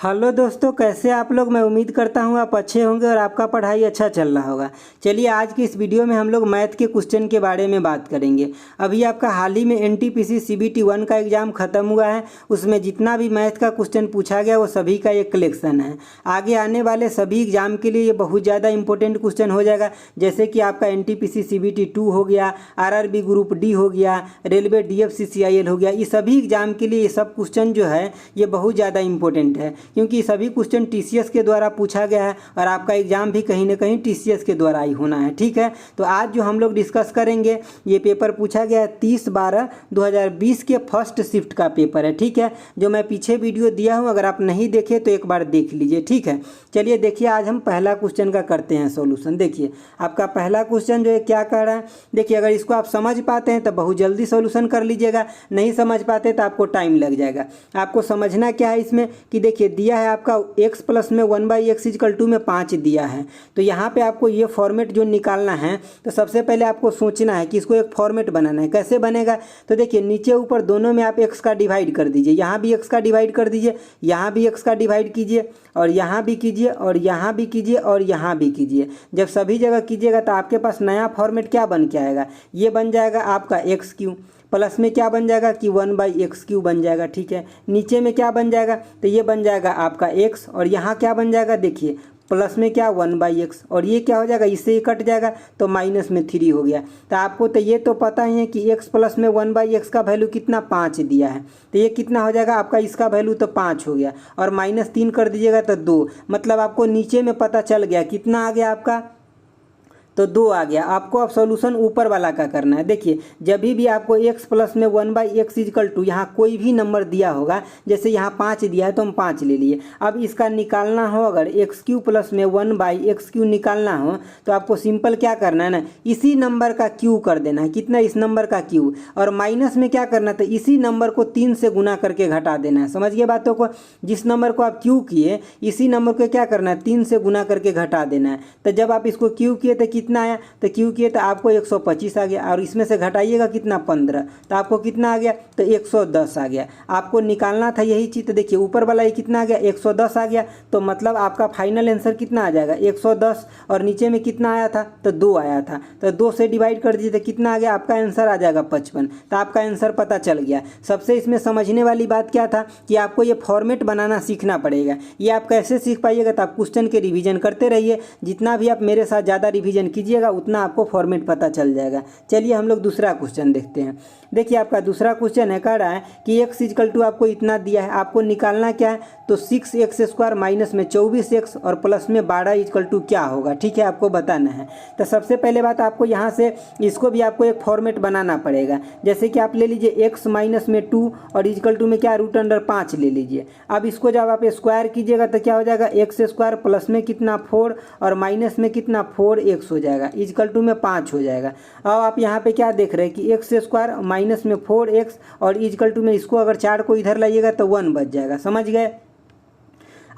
Hello दोस्तों, कैसे आप लोग। मैं उम्मीद करता हूँ आप अच्छे होंगे और आपका पढ़ाई अच्छा चल रहा होगा। चलिए आज की इस वीडियो में हम लोग मैथ के क्वेश्चन के बारे में बात करेंगे। अभी आपका हाल ही में एनटीपीसी सीबीटी 1 का एग्ज़ाम ख़त्म हुआ है। उसमें जितना भी मैथ का क्वेश्चन पूछा गया वो सभी का एक कलेक्शन है। आगे आने वाले सभी एग्जाम के लिए ये बहुत ज़्यादा इंपॉर्टेंट क्वेश्चन हो जाएगा। जैसे कि आपका एनटीपीसी सीबीटी 2 हो गया, आरआरबी ग्रुप डी हो गया, रेलवे डीएफसीसीआईएल हो गया। ये सभी एग्जाम के लिए ये सब क्वेश्चन जो है ये बहुत ज़्यादा इंपॉर्टेंट है, क्योंकि सभी क्वेश्चन टीसीएस के द्वारा पूछा गया है और आपका एग्जाम भी कहीं ना कहीं टीसीएस के द्वारा ही होना है। ठीक है, तो आज जो हम लोग डिस्कस करेंगे ये पेपर पूछा गया है 30/12/2020 के फर्स्ट शिफ्ट का पेपर है। ठीक है, जो मैं पीछे वीडियो दिया हूँ, अगर आप नहीं देखे तो एक बार देख लीजिए। ठीक है, चलिए देखिए आज हम पहला क्वेश्चन का करते हैं सॉल्यूशन। देखिए आपका पहला क्वेश्चन जो है क्या कर रहा है। देखिए अगर इसको आप समझ पाते हैं तो बहुत जल्दी सॉल्यूशन कर लीजिएगा, नहीं समझ पाते तो आपको टाइम लग जाएगा। आपको समझना क्या है इसमें कि देखिए दिया है आपका x प्लस में 1/x इक्वल टू में 5 दिया है। तो यहाँ पे आपको ये फॉर्मेट जो निकालना है, तो सबसे पहले आपको सोचना है कि इसको एक फॉर्मेट बनाना है। कैसे बनेगा, तो देखिए नीचे ऊपर दोनों में आप x का डिवाइड कर दीजिए। यहाँ भी x का डिवाइड कर दीजिए, यहाँ भी x का डिवाइड कीजिए, और यहाँ भी कीजिए, और यहाँ भी कीजिए, और यहाँ भी कीजिए। जब सभी जगह कीजिएगा तो आपके पास नया फॉर्मेट क्या बन के आएगा, ये बन जाएगा आपका x³ प्लस में क्या बन जाएगा कि 1/x³ बन जाएगा। ठीक है, नीचे में क्या बन जाएगा, तो ये बन जाएगा आपका x, और यहाँ क्या बन जाएगा, देखिए प्लस में क्या 1/x, और ये क्या हो जाएगा, इससे ही कट जाएगा तो माइनस में 3 हो गया। तो आपको तो ये तो पता ही है कि x प्लस में 1/x का वैल्यू कितना 5 दिया है, तो ये कितना हो जाएगा आपका, इसका वैल्यू तो 5 हो गया, और -3 कर दीजिएगा तो 2। मतलब आपको नीचे में पता चल गया कितना आ गया आपका, तो 2 आ गया। आपको अब सॉल्यूशन ऊपर वाला का करना है। देखिए जब भी आपको x प्लस में 1/x इक्वल टू यहाँ कोई भी नंबर दिया होगा, जैसे यहाँ 5 दिया है तो हम 5 ले लिए। अब इसका निकालना हो, अगर x³ प्लस में 1/x³ निकालना हो तो आपको सिंपल क्या करना है ना, इसी नंबर का क्यू कर देना है। कितना, इस नंबर का क्यू, और माइनस में क्या करना है, तो इसी नंबर को 3 से गुना करके घटा देना है। समझिए बातों को, जिस नंबर को आप क्यू किए इसी नंबर को क्या करना है, 3 से गुना करके घटा देना है। तो जब आप इसको क्यू किए तो कितना आया, तो क्यू किए तो आपको 125 आ गया, और इसमें से घटाइएगा कितना 15, तो आपको कितना आ गया, तो 110 आ गया। आपको निकालना था यही चीज़। तो देखिए ऊपर वाला ये कितना आ गया, 110 आ गया। तो मतलब आपका फाइनल आंसर कितना आ जाएगा, 110, और नीचे में कितना आया था, तो 2 आया था। तो 2 से डिवाइड कर दीजिए तो कितना आ गया, आपका आंसर आ जाएगा 55। तो आपका आंसर पता चल गया। सबसे इसमें समझने वाली बात क्या था कि आपको ये फॉर्मेट बनाना सीखना पड़ेगा। ये आप कैसे सीख पाइएगा, तो आप क्वेश्चन के रिवीजन करते रहिए। जितना भी आप मेरे साथ ज़्यादा रिवीजन कीजिएगा उतना आपको फॉर्मेट पता चल जाएगा। चलिए हम लोग दूसरा क्वेश्चन देखते हैं। देखिए आपका दूसरा क्वेश्चन है, कह रहा है कि x इक्वल टू आपको इतना दिया है, आपको निकालना क्या है, तो 6x² माइनस में 24x और प्लस में 12 इक्वल टू क्या होगा। ठीक है, आपको बताना है। तो सबसे पहले बात आपको यहाँ से इसको भी आपको एक फॉर्मेट बनाना पड़ेगा। जैसे कि आप ले लीजिए x माइनस में 2 और इक्वल टू में क्या √5 ले लीजिए। अब इसको जब आप स्क्वायर कीजिएगा तो क्या हो जाएगा, x² प्लस में कितना 4 और माइनस में कितना 4x हो जाएगा, इक्वल टू में 5 हो जाएगा। अब आप यहाँ पे क्या देख रहे हैं कि x² माइनस में 4x और इक्वल टू में इसको अगर 4 को इधर लाइएगा तो 1 बच जाएगा। समझ गए।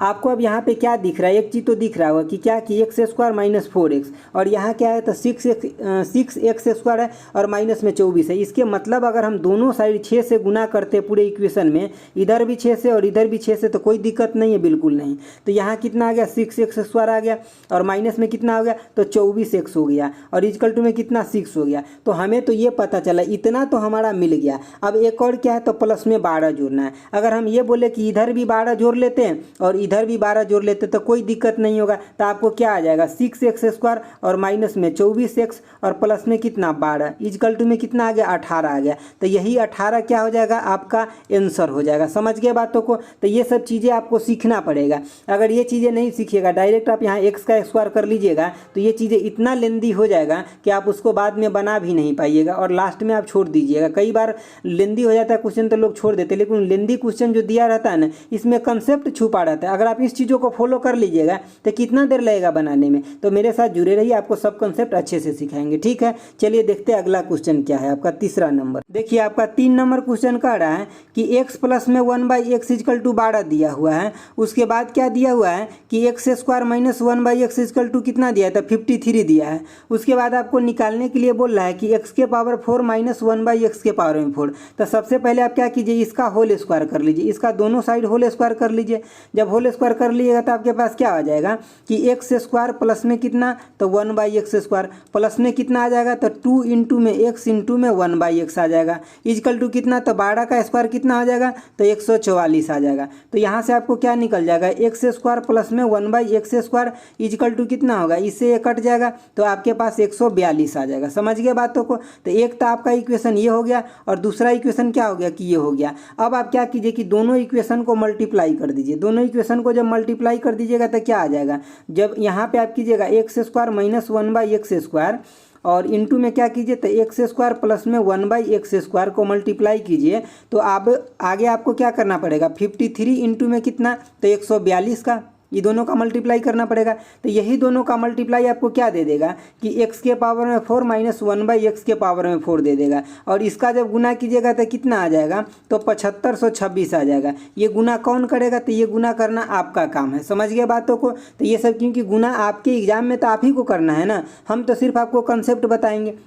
आपको अब यहाँ पे क्या दिख रहा है, एक चीज़ तो दिख रहा होगा कि क्या कि x² माइनस 4x, और यहाँ क्या है तो 6x² है और माइनस में 24 है। इसके मतलब अगर हम दोनों साइड 6 से गुना करते हैं पूरे इक्वेशन में, इधर भी 6 से और इधर भी 6 से, तो कोई दिक्कत नहीं है, बिल्कुल नहीं। तो यहाँ कितना आ गया, 6x² आ गया, और माइनस में कितना हो गया, तो 24x हो गया, और इक्वल टू में कितना 6 हो गया। तो हमें तो ये पता चला, इतना तो हमारा मिल गया। अब एक और क्या है, तो प्लस में 12 जोड़ना है। अगर हम ये बोले कि इधर भी 12 जोड़ लेते हैं और इधर भी 12 जोड़ लेते तो कोई दिक्कत नहीं होगा। तो आपको क्या आ जाएगा, 6x² और माइनस में 24x और प्लस में कितना 12, इक्वल टू में कितना आ गया, 18 आ गया। तो यही 18 क्या हो जाएगा, आपका आंसर हो जाएगा। समझ गए बातों को। तो ये सब चीज़ें आपको सीखना पड़ेगा। अगर ये चीज़ें नहीं सीखिएगा, डायरेक्ट आप यहाँ x का स्क्वायर कर लीजिएगा तो ये चीज़ें इतना लेंदी हो जाएगा कि आप उसको बाद में बना भी नहीं पाइएगा, और लास्ट में आप छोड़ दीजिएगा। कई बार लेंदी हो जाता है क्वेश्चन तो लोग छोड़ देते हैं, लेकिन लेंदी क्वेश्चन जो दिया रहता है ना, इसमें कंसेप्ट छुपा रहता है। अगर आप इस चीज़ों को फॉलो कर लीजिएगा तो कितना देर लगेगा बनाने में। तो मेरे साथ जुड़े रहिए, आपको सब कंसेप्ट अच्छे से सिखाएंगे। ठीक है, चलिए देखते हैं अगला क्वेश्चन क्या है। आपका तीसरा नंबर, देखिए आपका 3 नंबर क्वेश्चन कह रहा है कि x प्लस में 1/x इक्वल टू 12 दिया हुआ है। उसके बाद क्या दिया हुआ है कि x² minus 1/x equal to कितना दिया है, तो 53 दिया है। उसके बाद आपको निकालने के लिए बोल रहा है कि x के पावर 4 माइनस 1/x के पावर में 4। तो सबसे पहले आप क्या कीजिए, इसका होल स्क्वायर कर लीजिए, इसका दोनों साइड होल स्क्वायर कर लीजिए। जब होल होल स्क्वायर कर लीजिएगा तो आपके पास क्या आ जाएगा कि एक्स स्क्वायर प्लस में कितना तो 1/x स्क्वायर प्लस में कितना आ जाएगा तो 2 इंटू में x इंटू में 1/x आ जाएगा इजकल टू कितना तो 12 का स्क्वायर कितना आ जाएगा तो 144 आ जाएगा। तो यहाँ से आपको क्या निकल जाएगा एक्स स्क्वायर प्लस में 1/x स्क्वायर इजकल टू कितना होगा, इससे ये कट जाएगा तो आपके पास 142 आ जाएगा। समझ गए बातों को। तो एक तो आपका इक्वेशन ये हो गया और दूसरा इक्वेशन क्या हो गया कि ये हो गया। अब आप क्या कीजिए कि दोनों इक्वेशन को मल्टीप्लाई कर दीजिए। दोनों इक्वेशन को जब मल्टीप्लाई कर दीजिएगा तो क्या आ जाएगा, जब यहाँ पे आप कीजिएगा x square minus 1/x square और इंटू में क्या कीजिए तो एक्स स्क्वायर प्लस में 1/x स्क्वायर को मल्टीप्लाई कीजिए तो आप आगे आपको क्या करना पड़ेगा 53 इंटू में कितना तो 142 का ये दोनों का मल्टीप्लाई करना पड़ेगा। तो यही दोनों का मल्टीप्लाई आपको क्या दे देगा कि x के पावर में 4 माइनस 1/x के पावर में 4 दे देगा और इसका जब गुना कीजिएगा तो कितना आ जाएगा तो 7526 आ जाएगा। ये गुना कौन करेगा तो ये गुना करना आपका काम है। समझ गए बातों को। तो ये सब क्योंकि गुना आपके एग्जाम में तो आप ही को करना है ना, हम तो सिर्फ आपको कंसेप्ट बताएंगे।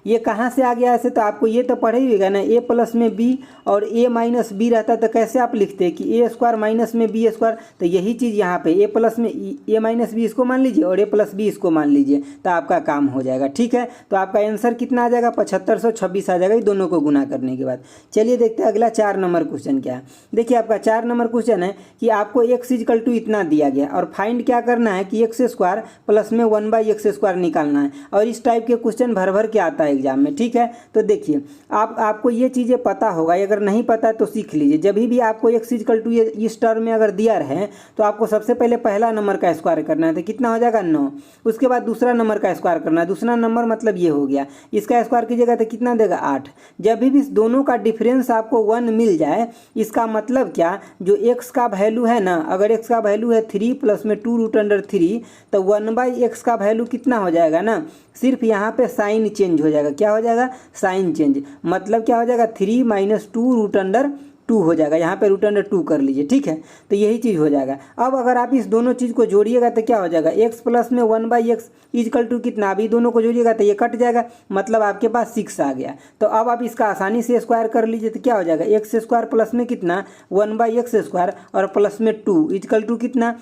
ये कहाँ से आ गया ऐसे तो आपको ये तो पढ़े ही होगा ना, a प्लस में b और a माइनस बी रहता है तो कैसे आप लिखते हैं कि a स्क्वायर माइनस में b स्क्वायर। तो यही चीज़ यहाँ पे a प्लस में a माइनस बी इसको मान लीजिए और a प्लस बी इसको मान लीजिए तो आपका काम हो जाएगा। ठीक है, तो आपका आंसर कितना आ जाएगा 7526 आ जाएगा ये दोनों को गुना करने के बाद। चलिए देखते हैं अगला 4 नंबर क्वेश्चन क्या है। देखिए आपका 4 नंबर क्वेश्चन है कि आपको x इजकल टू इतना दिया गया और फाइंड क्या करना है कि एक्स स्क्वायर प्लस में 1/x स्क्वायर निकालना है और इस टाइप के क्वेश्चन भर भर के आता है एग्जाम में। ठीक है, तो देखिए आपको ये चीज़ें पता होगा, अगर नहीं पता है तो सीख लीजिए। जब भी आपको x इजकल टू इस टर्म में अगर दिया रहे तो आपको सबसे पहले पहला नंबर का स्क्वायर करना है तो कितना हो जाएगा 9। उसके बाद दूसरा नंबर का स्क्वायर करना है, दूसरा नंबर मतलब ये हो गया, इसका स्क्वायर कीजिएगा तो कितना देगा 8। जब भी इस दोनों का डिफरेंस आपको 1 मिल जाए इसका मतलब क्या, जो x का वैल्यू है ना, अगर x का वैल्यू है 3 प्लस में 2√3 तो 1/x का वैल्यू कितना हो जाएगा ना, सिर्फ यहाँ पे साइन चेंज हो जाएगा। क्या हो जाएगा साइन चेंज, मतलब क्या हो जाएगा 3 माइनस 2√2 हो जाएगा। यहाँ पे √2 कर लीजिए। ठीक है, तो यही चीज़ हो जाएगा। अब अगर आप इस दोनों चीज़ को जोड़िएगा तो क्या हो जाएगा x प्लस में 1/x इजकल टू कितना, अभी दोनों को जोड़िएगा तो ये कट जाएगा, मतलब आपके पास 6 आ गया। तो अब आप इसका आसानी से स्क्वायर कर लीजिए तो क्या हो जाएगा एक्स स्क्वायर प्लस में कितना 1/x स्क्वायर और प्लस में 2 इजकल टू कितना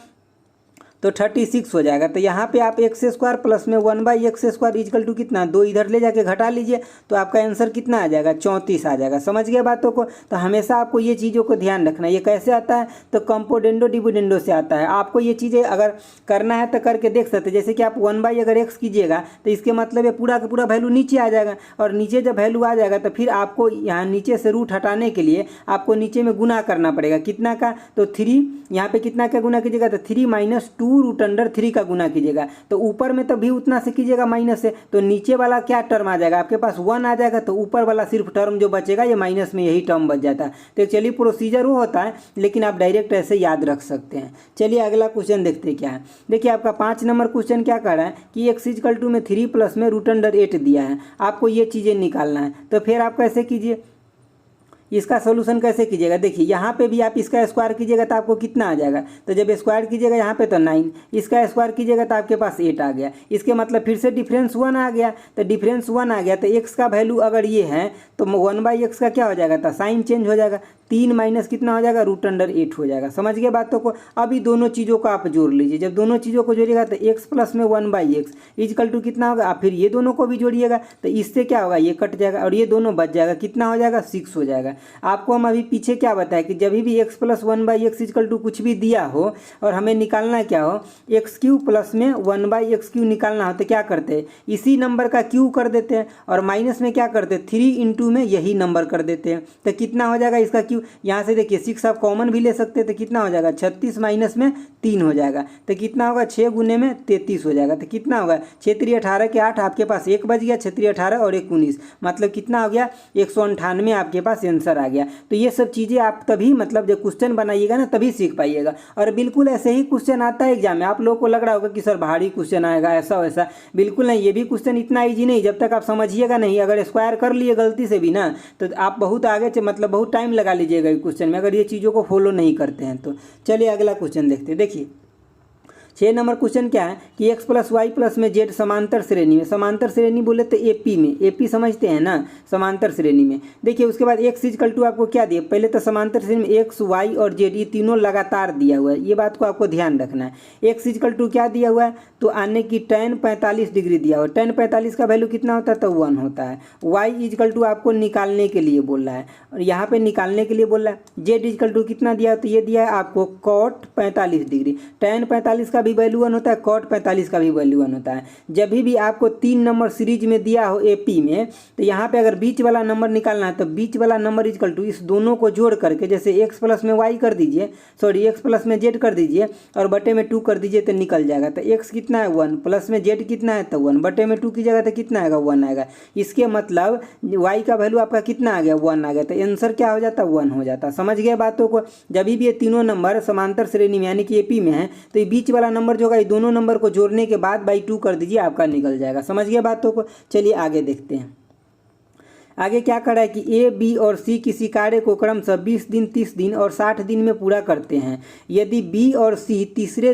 तो 36 हो जाएगा। तो यहाँ पे आप एक्स स्क्वायर प्लस में 1/x स्क्वायर इजकल टू कितना 2 इधर ले जाके घटा लीजिए तो आपका आंसर कितना आ जाएगा 34 आ जाएगा। समझ गए बातों को। तो हमेशा आपको ये चीज़ों को ध्यान रखना है। ये कैसे आता है तो कंपोनेंडो डिविडेंडो से आता है। आपको ये चीज़ें अगर करना है तो करके देख सकते हैं। जैसे कि आप 1/x अगर कीजिएगा तो इसके मतलब ये पूरा का पूरा वैल्यू नीचे आ जाएगा और नीचे जब वैल्यू आ जाएगा तो फिर आपको यहाँ नीचे से रूट हटाने के लिए आपको नीचे में गुना करना पड़ेगा। कितना का तो 3, यहाँ पे कितना का गुना कीजिएगा तो 3 माइनस 2√3 का गुना कीजिएगा तो ऊपर में तो भी उतना से कीजिएगा माइनस से, तो नीचे वाला क्या टर्म आ जाएगा आपके पास 1 आ जाएगा, तो ऊपर वाला सिर्फ टर्म जो बचेगा ये माइनस में यही टर्म बच जाता है। तो चलिए प्रोसीजर वो होता है लेकिन आप डायरेक्ट ऐसे याद रख सकते हैं। चलिए अगला क्वेश्चन देखते हैं क्या है। देखिए आपका 5 नंबर क्वेश्चन क्या कर रहा है कि x इजकल टू में 3 प्लस में √8 दिया है, आपको ये चीज़ें निकालना है। तो फिर आप कैसे कीजिए, इसका सोल्यूशन कैसे कीजिएगा। देखिए यहाँ पे भी आप इसका स्क्वायर कीजिएगा तो आपको कितना आ जाएगा, तो जब स्क्वायर कीजिएगा यहाँ पे तो 9, इसका स्क्वायर कीजिएगा तो आपके पास 8 आ गया। इसके मतलब फिर से डिफरेंस 1 आ गया, तो डिफरेंस 1 आ गया तो x का वैल्यू अगर ये है तो 1/x का क्या हो जाएगा तो साइन चेंज हो जाएगा, 3 माइनस कितना हो जाएगा √8 हो जाएगा। समझ गए बातों को। अभी दोनों चीज़ों को आप जोड़ लीजिए। जब दोनों चीज़ों को जोड़िएगा तो x प्लस में 1/x इजकल टू कितना होगा, आप फिर ये दोनों को भी जोड़िएगा तो इससे क्या होगा ये कट जाएगा और ये दोनों बच जाएगा, कितना हो जाएगा 6 हो जाएगा। आपको हम अभी पीछे क्या बताया कि जब भी x plus 1/x is equal to कुछ भी दिया हो और हमें निकालना क्या हो x³ प्लस में 1/x³ निकालना हो तो क्या करते हैं इसी नंबर का क्यू कर देते हैं और माइनस में क्या करते हैं 3 इंटू में यही नंबर कर देते हैं। तो कितना हो जाएगा इसका क्यू, यहाँ से देखिए 6 आप कॉमन भी ले सकते हैं तो कितना हो जाएगा 36 माइनस में 3 हो जाएगा तो कितना होगा 6 गुने में 33 हो जाएगा। तो कितना होगा 6 3 18 के 8 आपके पास 1 बच गया, 6 3 18 और 1 19 मतलब कितना हो गया 198 आपके पास आंसर आ गया। तो ये सब चीज़ें आप तभी मतलब जब क्वेश्चन बनाइएगा ना तभी सीख पाइएगा। और बिल्कुल ऐसे ही क्वेश्चन आता है एग्जाम में। आप लोगों को लग रहा होगा कि सर भारी क्वेश्चन आएगा ऐसा वैसा, बिल्कुल नहीं। ये भी क्वेश्चन इतना ईजी नहीं जब तक आप समझिएगा नहीं। अगर स्क्वायर कर लिए गलती से भी ना तो आप बहुत आगे मतलब बहुत टाइम लगा लीजिएगा क्वेश्चन में अगर ये चीज़ों को फॉलो नहीं करते हैं तो। चलिए अगला क्वेश्चन देखते हैं। देखिए 6 नंबर क्वेश्चन क्या है कि x प्लस वाई प्लस में जेड समांतर श्रेणी में, समांतर श्रेणी बोले तो एपी में, एपी समझते हैं ना, समांतर श्रेणी में। देखिए उसके बाद x इक्वल टू आपको क्या दिया, पहले तो समांतर श्रेणी में x y और z ये तीनों लगातार दिया हुआ है, ये बात को आपको ध्यान रखना है। x इक्वल टू क्या दिया हुआ है, तो आने की tan 45 डिग्री दिया हुआ है, tan 45 का वैल्यू कितना होता है, तो 1 होता है। y इक्वल टू आपको निकालने के लिए बोल रहा है, और यहाँ पे निकालने के लिए बोल रहा है। z इक्वल टू कितना दिया है, तो ये दिया है आपको cot 45 डिग्री, tan 45 का भी वैल्यू 1 होता है, cot 45 का भी वैल्यू 1 होता है। जब भी आपको 3 नंबर सीरीज में दिया हो एपी में, तो यहाँ पे अगर बीच वाला नंबर निकालना है तो बीच वाला नंबर इक्वल टू इस दोनों को जोड़ करके, जैसे x प्लस में y कर दीजिए, सॉरी x प्लस में z कर दीजिए और बटे में 2 कर दीजिए तो निकल जाएगा। तो x कितना है 1, प्लस में z कितना है तो 1, बटे में 2 की जगह तो कितना आएगा 1 आएगा। इसके मतलब y का वैल्यू आपका कितना आ गया 1 आ गया, तो आंसर क्या हो जाता 1 हो जाता। समझ गए बातों को। जब भी ये तीनों नंबर समांतर श्रेणी में यानी कि एपी में है तो ये बीच वाला नंबर जो होगा ये दोनों नंबर को जोड़ने के बाद बाई 2 कर दीजिए, आपका निकल जाएगा। समझ गए बातों को। चलिए आगे देखते हैं। आगे क्या कर रहा है कि ए बी और सी किसी कार्य को क्रमशः 20 दिन 30 दिन और 60 दिन में पूरा करते हैं। यदि बी और सी तीसरे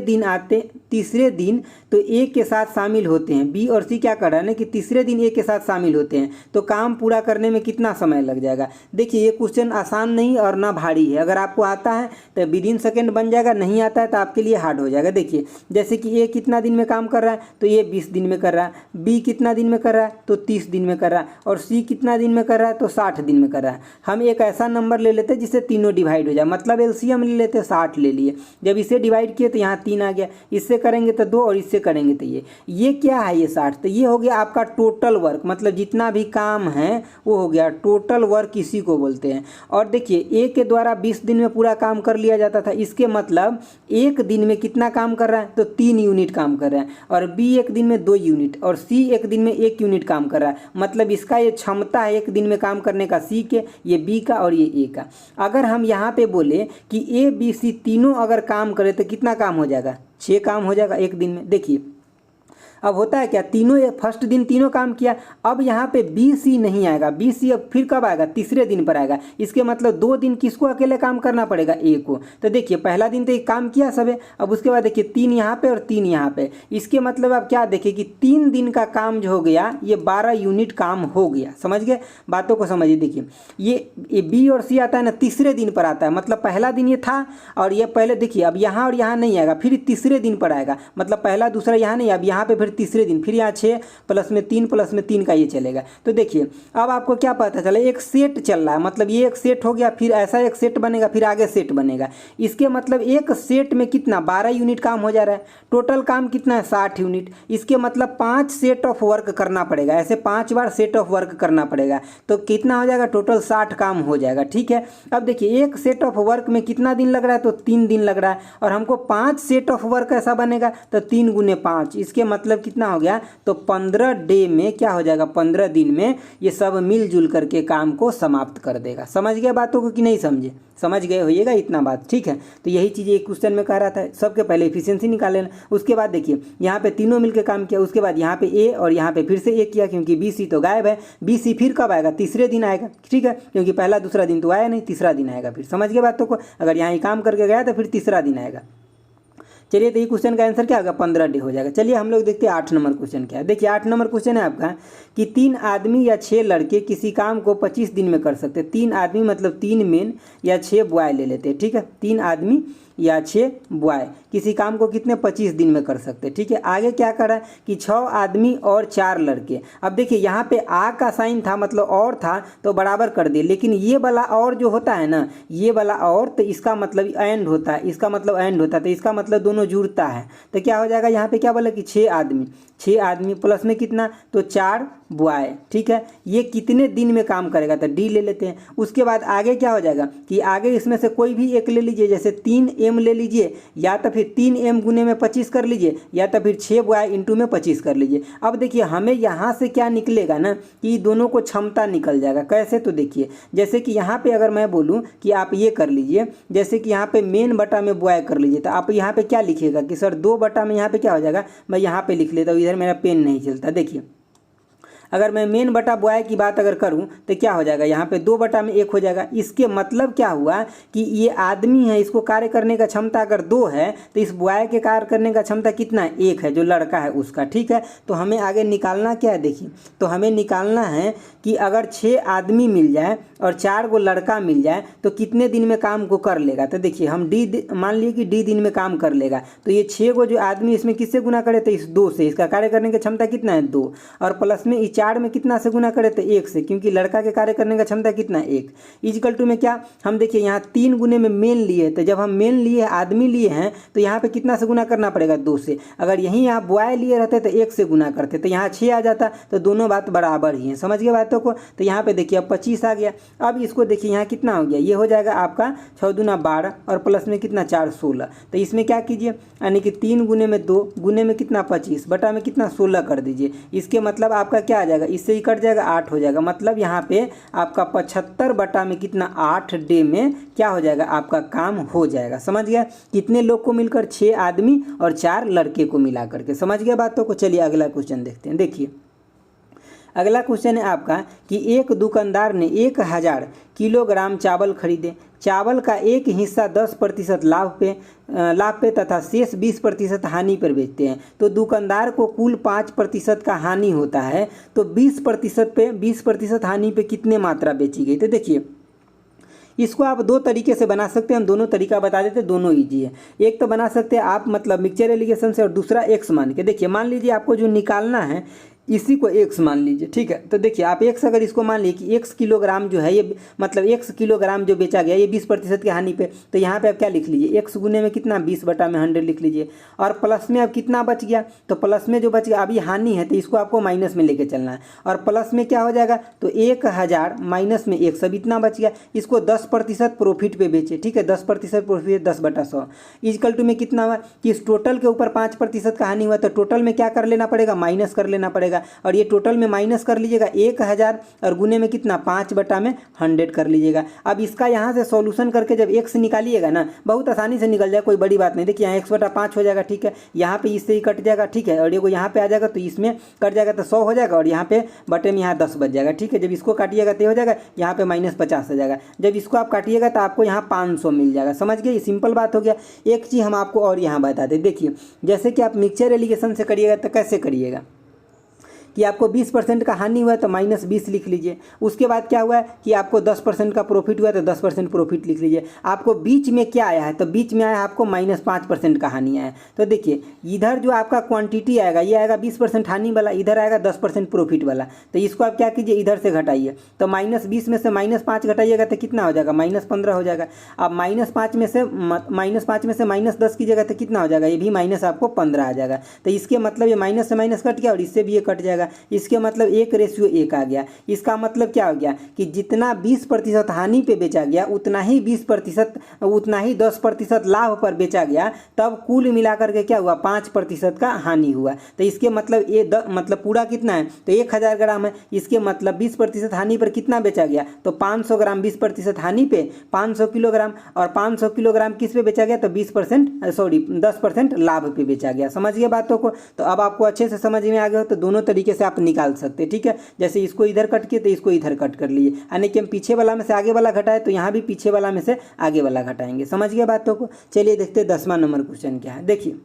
दिन तो ए के साथ शामिल होते हैं। बी और सी क्या कर रहा है ना कि तीसरे दिन ए के साथ शामिल होते हैं, तो काम पूरा करने में कितना समय लग जाएगा। देखिए ये क्वेश्चन आसान नहीं और ना भारी है। अगर आपको आता है तो विदिन सेकेंड बन जाएगा, नहीं आता है तो आपके लिए हार्ड हो जाएगा। देखिए जैसे कि ए कितना दिन में काम कर रहा है, तो ये 20 दिन में कर रहा है। बी कितना दिन में कर रहा है, तो 30 दिन में कर रहा है। और सी कितना दिन में कर रहा है, तो 60 दिन में कर रहा है। हम एक ऐसा नंबर ले लेते हैं जिससे तीनों डिवाइड हो जाए, मतलब एलसीएम ले लेते हैं, 60 ले लिए। जब इसे डिवाइड किए तो यहाँ 3 आ गया, इससे करेंगे तो 2 और इससे करेंगे तो ये क्या है, ये 60। तो ये हो गया आपका टोटल वर्क, मतलब जितना भी काम है वो हो गया टोटल वर्क, इसी को बोलते हैं। और देखिए ए के द्वारा 20 दिन में पूरा काम कर लिया जाता था, इसके मतलब एक दिन में कितना काम कर रहा है, तो 3 यूनिट काम कर रहा है। और बी एक दिन में 2 यूनिट और सी एक दिन में 1 यूनिट काम कर रहा है, मतलब इसका ये क्षमता है एक दिन में काम करने का, सी के, ये बी का और ये ए का। अगर हम यहाँ पे बोले कि ए बी सी तीनों अगर काम करे तो कितना काम हो जाएगा, 6 काम हो जाएगा एक दिन में। देखिए अब होता है क्या, तीनों फर्स्ट दिन तीनों काम किया, अब यहाँ पे बी सी नहीं आएगा। बी सी अब फिर कब आएगा, तीसरे दिन पर आएगा। इसके मतलब 2 दिन किसको अकेले काम करना पड़ेगा, ए को। तो देखिए पहला दिन तो एक काम किया सबे, अब उसके बाद देखिए 3 यहाँ पे और 3 यहाँ पे। इसके मतलब आप क्या देखिए कि 3 दिन का काम जो हो गया ये 12 यूनिट काम हो गया। समझ गए बातों को, समझिए। देखिए ये बी और सी आता है ना तीसरे दिन पर आता है, मतलब पहला दिन ये था और ये पहले देखिए अब यहाँ और यहाँ नहीं आएगा, फिर तीसरे दिन पर आएगा, मतलब पहला दूसरा यहाँ नहीं, अब यहाँ पे फिर तीसरे दिन, फिर यहाँ 6 प्लस में 3 का ये चलेगा। तो देखिए अब आपको क्या पता चला, एक सेट चल रहा है, मतलब ये एक सेट हो गया, फिर ऐसा एक सेट बनेगा, फिर आगे सेट बनेगा। इसके मतलब एक सेट में कितना 12 यूनिट काम हो जा रहा है। टोटल काम कितना है 60 यूनिट। इसके मतलब 5 सेट ऑफ वर्क करना पड़ेगा, ऐसे 5 बार सेट ऑफ वर्क करना पड़ेगा, तो कितना हो जाएगा, टोटल 60 काम हो जाएगा। ठीक है। अब देखिए एक सेट ऑफ वर्क में कितना दिन लग रहा है, तो 3 दिन लग रहा है, और हमको 5 सेट ऑफ वर्क ऐसा बनेगा तो 3 गुने 5, इसके मतलब कितना हो गया, तो 15 डे में क्या हो जाएगा, 15 दिन में ये सब मिलजुल करके काम को समाप्त कर देगा। समझ गए बातों को कि नहीं समझे, समझ गए होइएगा इतना बात। ठीक है। तो यही चीज़ एक क्वेश्चन में कह रहा था, सबके पहले एफिशिएंसी निकाल लेना। उसके बाद देखिए यहाँ पे तीनों मिलकर काम किया, उसके बाद यहाँ पे ए और यहाँ पे फिर से ए किया, क्योंकि बी सी तो गायब है। बी सी फिर कब आएगा, तीसरे दिन आएगा। ठीक है, क्योंकि पहला दूसरा दिन तो आया नहीं, तीसरा दिन आएगा फिर। समझ गए बातों को, अगर यहाँ ही काम करके गया तो फिर तीसरा दिन आएगा। चलिए तो ये क्वेश्चन का आंसर क्या होगा, 15 डे हो जाएगा। चलिए हम लोग देखते हैं 8 नंबर क्वेश्चन क्या है। देखिए 8 नंबर क्वेश्चन है आपका कि 3 आदमी या 6 लड़के किसी काम को 25 दिन में कर सकते हैं। 3 आदमी मतलब 3 मेन या 6 बॉय ले लेते हैं। ठीक है, 3 आदमी या 6 बॉय किसी काम को कितने 25 दिन में कर सकते हैं। ठीक है। आगे क्या कर रहा है कि 6 आदमी और 4 लड़के। अब देखिए यहाँ पे आ का साइन था, मतलब और था तो बराबर कर दिए, लेकिन ये वाला और जो होता है ना, ये वाला और, तो इसका मतलब एंड होता है, इसका मतलब एंड होता है, तो इसका मतलब दोनों जुड़ता है। तो क्या हो जाएगा, यहाँ पे क्या बोला कि 6 आदमी प्लस में कितना, तो 4 बॉय। ठीक है, ये कितने दिन में काम करेगा, तो डी ले लेते हैं। उसके बाद आगे क्या हो जाएगा कि आगे इसमें से कोई भी एक ले लीजिए, जैसे 3m ले लीजिए, या तो फिर 3m गुने में 25 कर लीजिए, या तो फिर 6 बॉय इंटू में 25 कर लीजिए। अब देखिए हमें यहाँ से क्या निकलेगा ना कि दोनों को क्षमता निकल जाएगा। कैसे, तो देखिए जैसे कि यहाँ पे अगर मैं बोलूँ कि आप ये कर लीजिए, जैसे कि यहाँ पे मेन बटा में बॉय कर लीजिए, तो आप यहाँ पे क्या लिखिएगा कि सर 2 बटा में यहाँ पे क्या हो जाएगा, मैं यहाँ पे लिख लेता हूँ, इधर मेरा पेन नहीं चलता। देखिए अगर मैं मेन बटा बॉय की बात अगर करूँ तो क्या हो जाएगा, यहाँ पे 2/1 हो जाएगा। इसके मतलब क्या हुआ कि ये आदमी है, इसको कार्य करने का क्षमता अगर 2 है तो इस बॉय के कार्य करने का क्षमता कितना है, 1 है, जो लड़का है उसका। ठीक है, तो हमें आगे निकालना क्या है, देखिए तो हमें निकालना है कि अगर 6 आदमी मिल जाए और 4 गो लड़का मिल जाए तो कितने दिन में काम को कर लेगा। तो देखिए हम मान लिए कि डी दिन में काम कर लेगा, तो ये 6 गो जो आदमी इसमें किससे गुना करे, तो इस 2 से। इसका कार्य करने की क्षमता कितना है, 2, और प्लस में इस 4 में कितना से गुना करे, तो 1 से, क्योंकि लड़का के कार्य करने का क्षमता कितना है, 1। इक्वल टू में क्या, हम देखिए यहाँ 3 गुने में मेन लिए, तो जब हम मेन लिए आदमी लिए हैं तो यहाँ पे कितना से गुना करना पड़ेगा, 2 से। अगर यहीं आप बॉय लिए रहते तो 1 से गुना करते, तो यहाँ 6 आ जाता, तो दोनों बात बराबर ही है। समझ गए बातों को। तो यहाँ पे देखिए अब 25 आ गया। अब इसको देखिए यहाँ कितना हो गया, ये हो जाएगा आपका 6 दूना 12 और प्लस में कितना 4 16। तो इसमें क्या कीजिए, यानी कि 3 गुने में 2 गुने में कितना 25 बटा में कितना 16 कर दीजिए। इसके मतलब आपका क्या आ जाएगा, इससे ही कट जाएगा, 8 हो जाएगा। मतलब यहाँ पे आपका 75 बटा में कितना 8 डे में क्या हो जाएगा, आपका काम हो जाएगा। समझ गया, कितने लोग को मिलकर, 6 आदमी और 4 लड़के को मिला करके। समझ गया बातों को। चलिए अगला क्वेश्चन देखते हैं। देखिए अगला क्वेश्चन है आपका कि एक दुकानदार ने 1000 किलोग्राम चावल खरीदे। चावल का एक हिस्सा 10% लाभ पे तथा शेष 20% हानि पर बेचते हैं, तो दुकानदार को कुल 5% का हानि होता है, तो 20% हानि पे कितने मात्रा बेची गई। तो देखिए इसको आप 2 तरीके से बना सकते हैं, हम दोनों तरीका बता देते हैं, दोनों ईजी है। एक तो बना सकते हैं आप मतलब मिक्सचर एलिगेशन से, और दूसरा एक्स मान के। देखिए मान लीजिए आपको जो निकालना है इसी को x मान लीजिए। ठीक है, तो देखिए आप x अगर इसको मान लीजिए कि x किलोग्राम जो है, ये मतलब x किलोग्राम जो बेचा गया ये 20% की हानि पे, तो यहाँ पे आप क्या लिख लीजिए, x गुने में कितना 20 बटा में 100 लिख लीजिए। और प्लस में अब कितना बच गया, तो प्लस में जो बच गया, अभी हानि है तो इसको आपको माइनस में लेके चलना है। और प्लस में क्या हो जाएगा, तो 1000 माइनस में 1, सब इतना बच गया। इसको 10% प्रॉफिट पे बेचे। ठीक है, 10% प्रॉफिट 10/100 इक्वल टू में कितना हुआ कि इस टोटल के ऊपर 5% का हानि हुआ, तो टोटल में क्या कर लेना पड़ेगा, माइनस कर लेना पड़ेगा। और ये टोटल में माइनस कर लीजिएगा 1000 और गुने में कितना 5 बटा में 100 कर लीजिएगा। अब इसका यहाँ से सॉल्यूशन करके जब x निकालिएगा ना, बहुत आसानी से निकल जाएगा, कोई बड़ी बात नहीं। देखिए यहाँ x/5 हो जाएगा। ठीक है, यहाँ पे इससे ही कट जाएगा। ठीक है, और ये को यहाँ पे आ जाएगा तो इसमें कट जाएगा तो 100 हो जाएगा, और यहाँ पे बटे में यहाँ 10 बच जाएगा। ठीक है, जब इसको काटिएगा तो हो जाएगा यहाँ पे -50 आ जाएगा। जब इसको आप काटिएगा तो आपको यहाँ 500 मिल जाएगा। समझ गए, ये सिंपल बात हो गया। एक चीज़ हम आपको और यहाँ बता दें, देखिए जैसे कि आप मिक्सचर एलिगेशन से करिएगा तो कैसे करिएगा कि आपको 20% का हानि हुआ है तो -20 लिख लीजिए। उसके बाद क्या हुआ है कि आपको 10% का प्रॉफिट हुआ है तो 10% प्रॉफिट लिख लीजिए। आपको बीच में क्या आया है, तो बीच में आया है आपको -5% का हानि आया है। तो देखिए इधर जो आपका क्वांटिटी आएगा ये आएगा 20% हानि वाला, इधर आएगा 10% प्रॉफिट वाला। तो इसको आप क्या कीजिए, इधर से घटाइए। तो -20 में से -5 घटाइएगा तो कितना हो जाएगा, -15 हो जाएगा। अब -5 में से -10 कीजिएगा तो कितना हो जाएगा, ये भी माइनस आपको 15 आ जाएगा। तो इसके मतलब ये माइनस से माइनस कट गया और इससे भी ये कट जाएगा। इसके मतलब 1:1 आ गया। इसका मतलब क्या हो गया कि जितना 20% हानि पे बेचा गया उतना ही 10% लाभ पर बेचा गया, तब कुल मिलाकर के क्या हुआ 5% का हानि हुआ। तो इसके मतलब ये मतलब पूरा कितना है, तो 1000 ग्राम है। इसके मतलब 20% हानि पर कितना बेचा गया, तो 500 ग्राम। 20% हानि पे 500 किलोग्राम, और 500 किलोग्राम किस पे बेचा गया, तो 10% लाभ पे बेचा गया। समझ गए बातों को। तो अब आपको अच्छे से समझ में आ गया हो तो दोनों तरीके से आप निकाल सकते हैं। ठीक है, जैसे इसको इधर कट किए तो इसको इधर कट कर लिए, यानी कि हम पीछे वाला में से आगे वाला घटाए तो यहाँ भी पीछे वाला में से आगे वाला घटाएंगे। समझ गए बातों को। चलिए देखते हैं 10वां नंबर क्वेश्चन क्या है। देखिए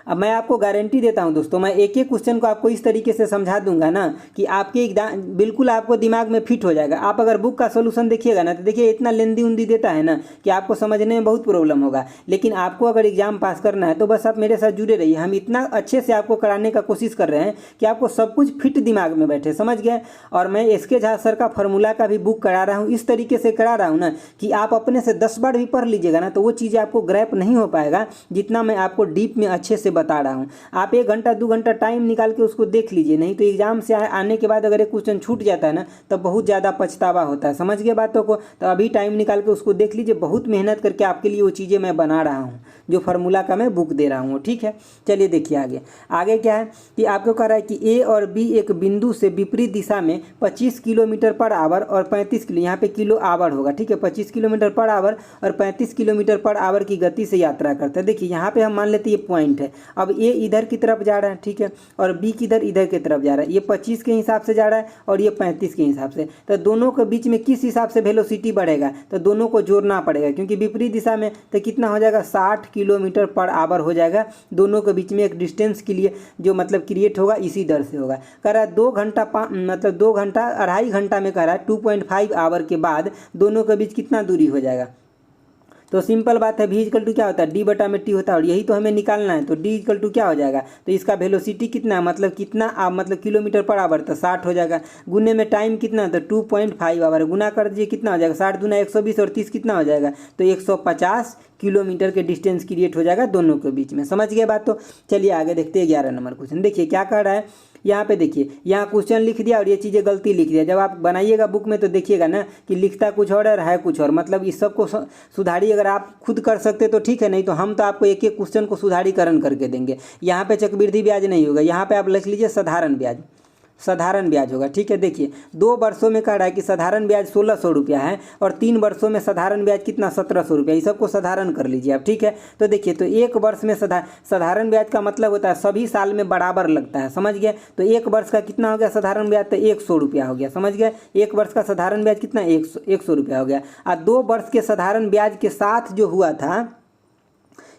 अब मैं आपको गारंटी देता हूं दोस्तों, मैं एक एक क्वेश्चन को आपको इस तरीके से समझा दूंगा ना कि आपके एकदम बिल्कुल आपको दिमाग में फिट हो जाएगा। आप अगर बुक का सोल्यूशन देखिएगा ना तो देखिए इतना लेंदी उंदी देता है ना कि आपको समझने में बहुत प्रॉब्लम होगा। लेकिन आपको अगर एग्जाम पास करना है तो बस आप मेरे साथ जुड़े रहिए। हम इतना अच्छे से आपको कराने का कोशिश कर रहे हैं कि आपको सब कुछ फिट दिमाग में बैठे। समझ गए। और मैं एसके झा सर का फार्मूला का भी बुक करा रहा हूँ, इस तरीके से करा रहा हूँ ना कि आप अपने से 10 बार भी पढ़ लीजिएगा ना तो वो चीज़ें आपको ग्रैप नहीं हो पाएगा जितना मैं आपको डीप में अच्छे से बता रहा हूँ। आप 1 घंटा 2 घंटा टाइम निकाल के उसको देख लीजिए, नहीं तो एग्जाम से आने के बाद अगर एक क्वेश्चन छूट जाता है ना तो बहुत ज़्यादा पछतावा होता है। समझ गए बातों को। तो अभी टाइम निकाल के उसको देख लीजिए, बहुत मेहनत करके आपके लिए वो चीज़ें मैं बना रहा हूँ। जो फार्मूला का मैं बुक दे रहा हूँ, ठीक है। चलिए देखिए आगे आगे क्या है कि आपको कह रहा है कि ए और बी एक बिंदु से विपरीत दिशा में 25 किलोमीटर पर आवर और 35 किलो, यहाँ पे किलो आवर होगा, ठीक है, 25 किलोमीटर पर आवर और 35 किलोमीटर पर आवर की गति से यात्रा करते हैं। देखिए यहाँ पे हम मान लेते हैं ये पॉइंट है। अब ए इधर की तरफ जा रहा है, ठीक है, और बी किधर इधर की तरफ जा रहा है। ये 25 के हिसाब से जा रहा है और ये 35 के हिसाब से। तो दोनों के बीच में किस हिसाब से वेलोसिटी बढ़ेगा, तो दोनों को जोड़ना पड़ेगा, क्योंकि विपरीत दिशा में तो कितना हो जाएगा 60 किलोमीटर पर आवर हो जाएगा। दोनों के बीच में एक डिस्टेंस के लिए जो मतलब क्रिएट होगा इसी दर से होगा। कह रहा है 2 घंटा मतलब 2 घंटा 2.5 घंटा में कह रहा है 2.5 आवर के बाद दोनों के बीच कितना दूरी हो जाएगा। तो सिंपल बात है, v इक्वल टू क्या होता है, d/t होता है, और यही तो हमें निकालना है। तो d इक्वल टू क्या हो जाएगा, तो इसका वेलोसिटी कितना है, मतलब कितना मतलब किलोमीटर पर आवर, तो 60 हो जाएगा। गुने में टाइम कितना, तो 2.5 आवर, गुना कर दीजिए कितना हो जाएगा, 60 दूना 120 और 30 कितना हो जाएगा, तो 150 किलोमीटर के डिस्टेंस क्रिएट हो जाएगा दोनों के बीच में। समझ गए बात। तो चलिए आगे देखते हैं 11 नंबर क्वेश्चन। देखिए क्या कर रहा है यहाँ पे, देखिए यहाँ क्वेश्चन लिख दिया और ये चीज़ें गलती लिख दिया। जब आप बनाइएगा बुक में तो देखिएगा ना कि लिखता कुछ और है कुछ और, मतलब इस सब को सुधारी अगर आप खुद कर सकते तो ठीक है, नहीं तो हम तो आपको एक एक क्वेश्चन को सुधारीकरण करके देंगे। यहाँ पे चक्रवृद्धि ब्याज नहीं होगा, यहाँ पे आप लिख लीजिए साधारण ब्याज, साधारण ब्याज होगा, ठीक है। देखिए 2 वर्षों में कह रहा है कि साधारण ब्याज 1600 रुपया है और 3 वर्षों में साधारण ब्याज कितना 1700 रुपया। ये सबको साधारण कर लीजिए आप, ठीक है। तो देखिए तो 1 वर्ष में साधारण ब्याज का मतलब होता है सभी साल में बराबर लगता है, समझ गए। तो 1 वर्ष का कितना हो गया साधारण ब्याज, तो 100 रुपया हो गया, समझ गए। 1 वर्ष का साधारण ब्याज कितना 100 रुपया हो गया। और 2 वर्ष के साधारण ब्याज के साथ जो हुआ था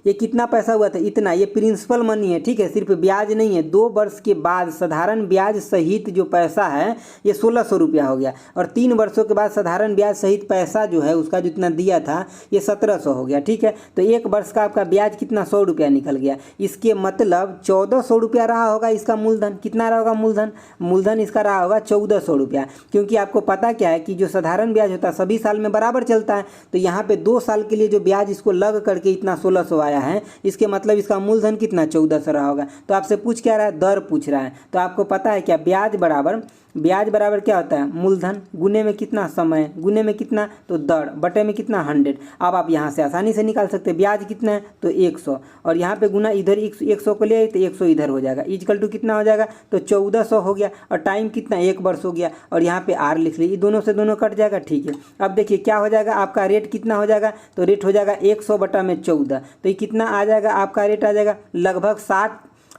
ये कितना पैसा हुआ था, इतना। ये प्रिंसिपल मनी है, ठीक है, सिर्फ ब्याज नहीं है। 2 वर्ष के बाद साधारण ब्याज सहित जो पैसा है ये 1600 रुपया हो गया, और 3 वर्षों के बाद साधारण ब्याज सहित पैसा जो है उसका जितना दिया था ये 1700 हो गया, ठीक है। तो 1 वर्ष का आपका ब्याज कितना 100 रुपया निकल गया। इसके मतलब 1400 रुपया रहा होगा इसका मूलधन। कितना रहा होगा मूलधन, मूलधन इसका रहा होगा 1400 रुपया, क्योंकि आपको पता क्या है कि जो साधारण ब्याज होता है सभी साल में बराबर चलता है। तो यहाँ पे 2 साल के लिए जो ब्याज इसको लग करके इतना 1600 आया है, इसके मतलब इसका मूलधन कितना 1400 रहा होगा। तो आपसे पूछ क्या रहा है, दर पूछ रहा है। तो आपको पता है क्या, ब्याज बराबर क्या होता है मूलधन गुने में कितना समय, गुने में कितना तो दर, बटे में कितना 100। अब आप यहाँ से आसानी से निकाल सकते हैं ब्याज कितना है तो 100, और यहाँ पे गुना इधर 100 को ले आए तो 100 इधर हो जाएगा, इक्वल टू कितना हो जाएगा तो 1400 हो गया, और टाइम कितना 1 वर्ष हो गया, और यहाँ पे आर लिख लीजिए, दोनों से दोनों कट जाएगा, ठीक है। अब देखिए क्या हो जाएगा, आपका रेट कितना हो जाएगा, तो रेट हो जाएगा 100/14। तो ये कितना आ जाएगा, आपका रेट आ जाएगा लगभग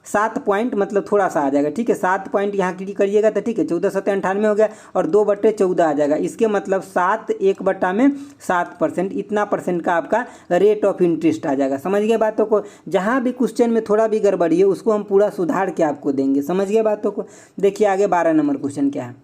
7 पॉइंट, मतलब थोड़ा सा आ जाएगा, ठीक है। 7 पॉइंट यहाँ क्लिक करिएगा तो ठीक है, 14,97 हो गया, और 2/14 आ जाएगा। इसके मतलब 7 1/7%, इतना परसेंट का आपका रेट ऑफ इंटरेस्ट आ जाएगा। समझ गए बातों को। जहाँ भी क्वेश्चन में थोड़ा भी गड़बड़ी है उसको हम पूरा सुधार के आपको देंगे, समझ गए बातों को। देखिए आगे 12 नंबर क्वेश्चन क्या है।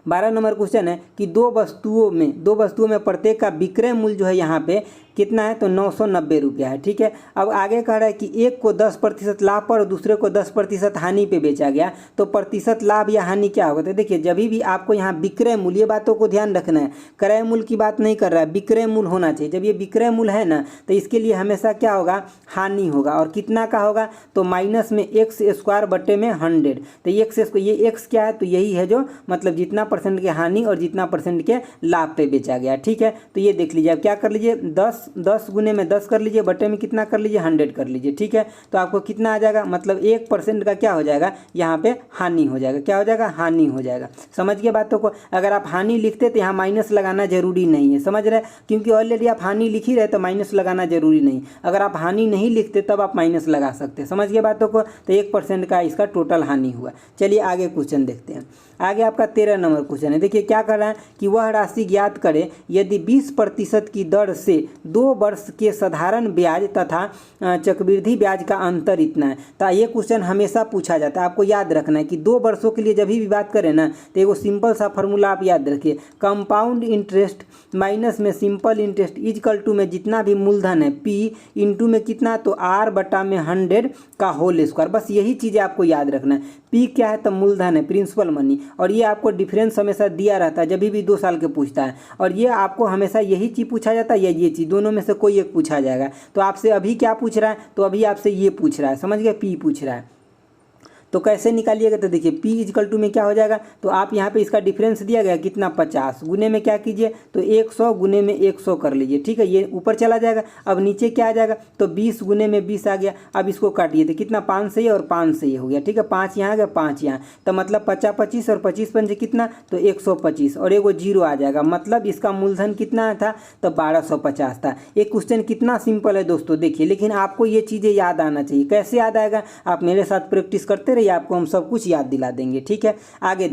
12 नंबर क्वेश्चन है कि दो वस्तुओं में प्रत्येक का विक्रय मूल्य जो है यहाँ पे कितना है तो 990 रुपया है, ठीक है। अब आगे कह रहा है कि एक को 10% लाभ पर और दूसरे को 10% हानि पे बेचा गया, तो प्रतिशत लाभ या हानि क्या होगा। तो देखिए जब भी आपको यहाँ विक्रय मूल्य, बातों को ध्यान रखना है, क्रय मूल्य की बात नहीं कर रहा है, विक्रय मूल्य होना चाहिए। जब ये विक्रय मूल्य है ना तो इसके लिए हमेशा क्या होगा, हानि होगा, और कितना का होगा तो माइनस में x² बटे में 100। तो ये x क्या है तो यही है जो मतलब जितना परसेंट के हानि और जितना परसेंट के लाभ पे बेचा गया, ठीक है। तो ये देख लीजिए, अब क्या कर लीजिए 10 गुने में 10 कर लीजिए, बटे में कितना कर लीजिए 100 कर लीजिए, ठीक है। तो आपको कितना आ जाएगा, मतलब 1% का क्या हो जाएगा यहाँ पे हानि हो जाएगा, क्या हो जाएगा हानि हो जाएगा। समझ गए बातों को। अगर आप हानि लिखते तो यहाँ माइनस लगाना जरूरी नहीं है, समझ रहे, क्योंकि ऑलरेडी आप हानि लिख ही रहे तो माइनस लगाना जरूरी नहीं। अगर आप हानि नहीं लिखते तब आप माइनस लगा सकते, समझ गए बातों को। तो 1% का इसका टोटल हानि हुआ। चलिए आगे क्वेश्चन देखते हैं। आगे आपका 13 नंबर क्वेश्चन है। देखिए क्या कर रहा है कि वह राशि ज्ञात करें यदि 20% की दर से 2 वर्ष के साधारण ब्याज तथा चक्रवृद्धि ब्याज का अंतर इतना है। तो ये क्वेश्चन हमेशा पूछा जाता है, आपको याद रखना है कि 2 वर्षों के लिए जब भी बात करें ना तो एगो सिंपल सा फॉर्मूला आप याद रखिए, कंपाउंड इंटरेस्ट माइनस में सिंपल इंटरेस्ट इक्वल टू में जितना भी मूलधन है P इंटू में कितना तो R बटा में 100 का होल स्क्वायर। बस यही चीज़ें आपको याद रखना है। P क्या है तो मूलधन है, प्रिंसिपल मनी, और ये आपको डिफरेंस हमेशा दिया रहता है जब भी 2 साल के पूछता है, और ये आपको हमेशा यही चीज़ पूछा जाता है या ये चीज़, दोनों में से कोई एक पूछा जाएगा। तो आपसे अभी क्या पूछ रहा है, तो अभी आपसे ये पूछ रहा है, समझ गए, P पूछ रहा है। तो कैसे निकालिएगा, तो देखिए P इजकल टू में क्या हो जाएगा, तो आप यहाँ पे इसका डिफरेंस दिया गया कितना 50 गुने में क्या कीजिए तो 100 गुने में 100 कर लीजिए, ठीक है, ये ऊपर चला जाएगा। अब नीचे क्या आ जाएगा, तो 20 गुने में 20 आ गया। अब इसको काटिए तो कितना 5 से ये और 5 से ये हो गया, ठीक है, 5 यहाँ आ गया 5 यहाँ, तो मतलब 50 25 और 25 पंजे कितना, तो 125 और एगो जीरो आ जाएगा, मतलब इसका मूलधन कितना था, तो 1250 था। एक क्वेश्चन कितना सिंपल है दोस्तों, देखिए, लेकिन आपको ये चीज़ें याद आना चाहिए। कैसे याद आएगा, आप मेरे साथ प्रैक्टिस करते रहिए, आपको हम सब कुछ याद दिला देंगे, ठीक है। आगे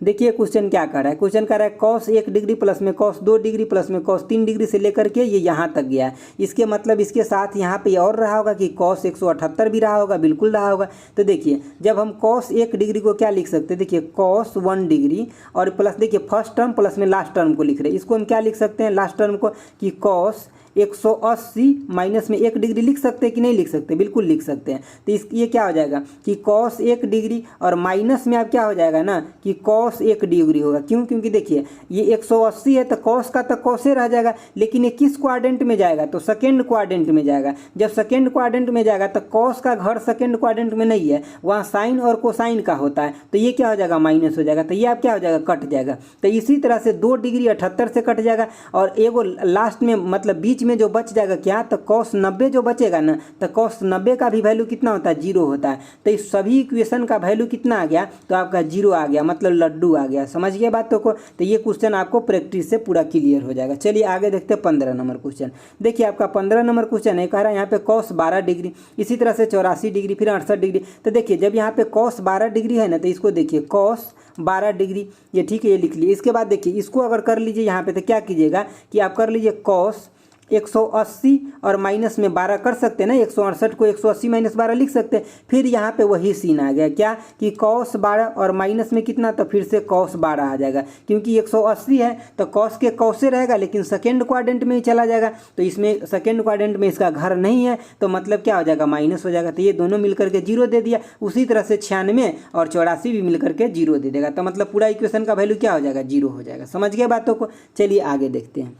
देखिए क्वेश्चन क्या कर रहा है, क्वेश्चन कर रहा है cos 1 डिग्री प्लस में cos 2 डिग्री प्लस में cos 3 डिग्री से लेकर के ये यहाँ तक गया है। इसके मतलब इसके साथ यहाँ पे और रहा होगा कि cos 178 भी रहा होगा, बिल्कुल रहा होगा। तो देखिए जब हम cos 1 डिग्री को क्या लिख सकते हैं, देखिए cos 1 डिग्री और प्लस देखिए फर्स्ट टर्म प्लस में लास्ट टर्म को लिख रहे हैं, इसको हम क्या लिख सकते हैं लास्ट टर्म को कि cos 180 माइनस में 1 डिग्री लिख सकते हैं कि नहीं लिख सकते, बिल्कुल लिख सकते हैं। तो ये क्या हो जाएगा कि cos 1 डिग्री और माइनस में आप क्या हो जाएगा ना कि cos 1 डिग्री होगा। क्यों, क्योंकि देखिए ये 180 है तो cos का तो cos रह जाएगा, लेकिन ये किस क्वाड्रेंट में जाएगा, तो सेकेंड क्वाड्रेंट में जाएगा। जब सेकेंड क्वाड्रेंट में जाएगा तो cos का घर सेकेंड क्वाड्रेंट में नहीं है, वहाँ साइन और कोसाइन का होता है, तो ये क्या हो जाएगा माइनस हो जाएगा, तो ये आप क्या हो जाएगा कट जाएगा। तो इसी तरह से 2 डिग्री 78 से कट जाएगा और एगो लास्ट में मतलब बीच में जो बच जाएगा क्या, तो cos 90 जो बचेगा ना, तो cos 90 का भी वैल्यू कितना होता है, जीरो होता है। तो इस सभी इक्वेशन का वैल्यू कितना आ गया, तो आपका जीरो आ गया, मतलब लड्डू आ गया। समझ गए बातों को, तो ये क्वेश्चन आपको प्रैक्टिस से पूरा क्लियर हो जाएगा। चलिए आगे देखते हैं 15 नंबर क्वेश्चन। देखिए आपका 15 नंबर क्वेश्चन है, कह रहा है यहाँ पे cos 12 डिग्री, इसी तरह से 84 डिग्री, फिर 68 डिग्री। तो देखिए जब यहाँ पे cos 12 डिग्री है ना, तो इसको देखिए cos 12 डिग्री, ये ठीक है, ये लिख लिए। इसके बाद देखिए इसको अगर कर लीजिए यहाँ पे, तो क्या कीजिएगा कि आप कर लीजिए cos 180 और माइनस में 12 कर सकते हैं ना, 168 को 180 माइनस 12 लिख सकते हैं। फिर यहाँ पे वही सीन आ गया क्या कि cos 12 और माइनस में कितना, तो फिर से cos 12 आ जाएगा, क्योंकि 180 है तो cos के cos से रहेगा, लेकिन सेकेंड क्वाड्रेंट में ही चला जाएगा। तो इसमें सेकेंड क्वाड्रेंट में इसका घर नहीं है, तो मतलब क्या हो जाएगा माइनस हो जाएगा। तो ये दोनों मिलकर के जीरो दे दिया। उसी तरह से 96 और 84 भी मिलकर के जीरो दे देगा, तो मतलब पूरा इक्वेशन का वैल्यू क्या हो जाएगा, जीरो हो जाएगा। समझ गए बातों को। चलिए आगे देखते हैं।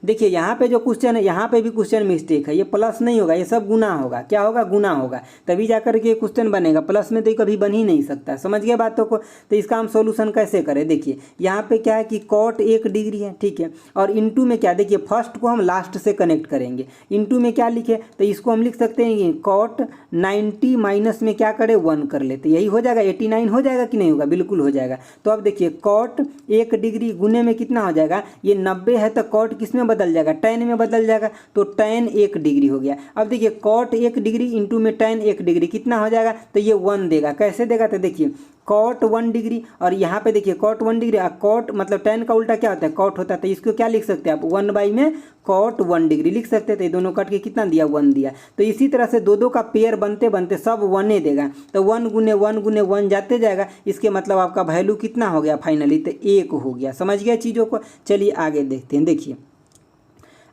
देखिए यहाँ पे जो क्वेश्चन है, यहाँ पे भी क्वेश्चन मिस्टेक है, ये प्लस नहीं होगा, ये सब गुना होगा। क्या होगा, गुना होगा, तभी जाकर के क्वेश्चन बनेगा। प्लस में तो कभी बन ही नहीं सकता। समझ गए बातों को। तो इसका हम सोल्यूशन कैसे करें, देखिए यहाँ पे क्या है कि cot 1 डिग्री है, ठीक है, और इनटू में क्या, देखिए फर्स्ट को हम लास्ट से कनेक्ट करेंगे। इनटू में क्या लिखे, तो इसको हम लिख सकते हैं cot 90 माइनस में क्या करें 1 कर लेते, यही हो जाएगा 89 हो जाएगा कि नहीं होगा, बिल्कुल हो जाएगा। तो अब देखिए cot 1 डिग्री गुने में कितना हो जाएगा, ये 90 है तो cot किस में बदल जाएगा, tan में बदल जाएगा, तो tan 1 डिग्री हो गया। अब देखिए cot 1 डिग्री इंटू में tan 1 डिग्री कितना हो जाएगा, तो ये 1 देगा। कैसे देगा, तो देखिए cot 1 डिग्री और यहाँ पे देखिए cot 1 डिग्री, cot मतलब tan का उल्टा क्या होता है, cot होता है। तो इसको क्या लिख सकते हैं आप, 1 बाई में cot 1 डिग्री लिख सकते हैं। तो ये दोनों कट के कितना दिया, 1 दिया। तो इसी तरह से दो का पेयर बनते बनते सब 1 देगा, तो 1 गुने 1 गुने 1 जाते जाएगा। इसके मतलब आपका वैल्यू कितना हो गया फाइनली, तो 1 हो गया। समझ गया चीज़ों को। चलिए आगे देखते हैं। देखिए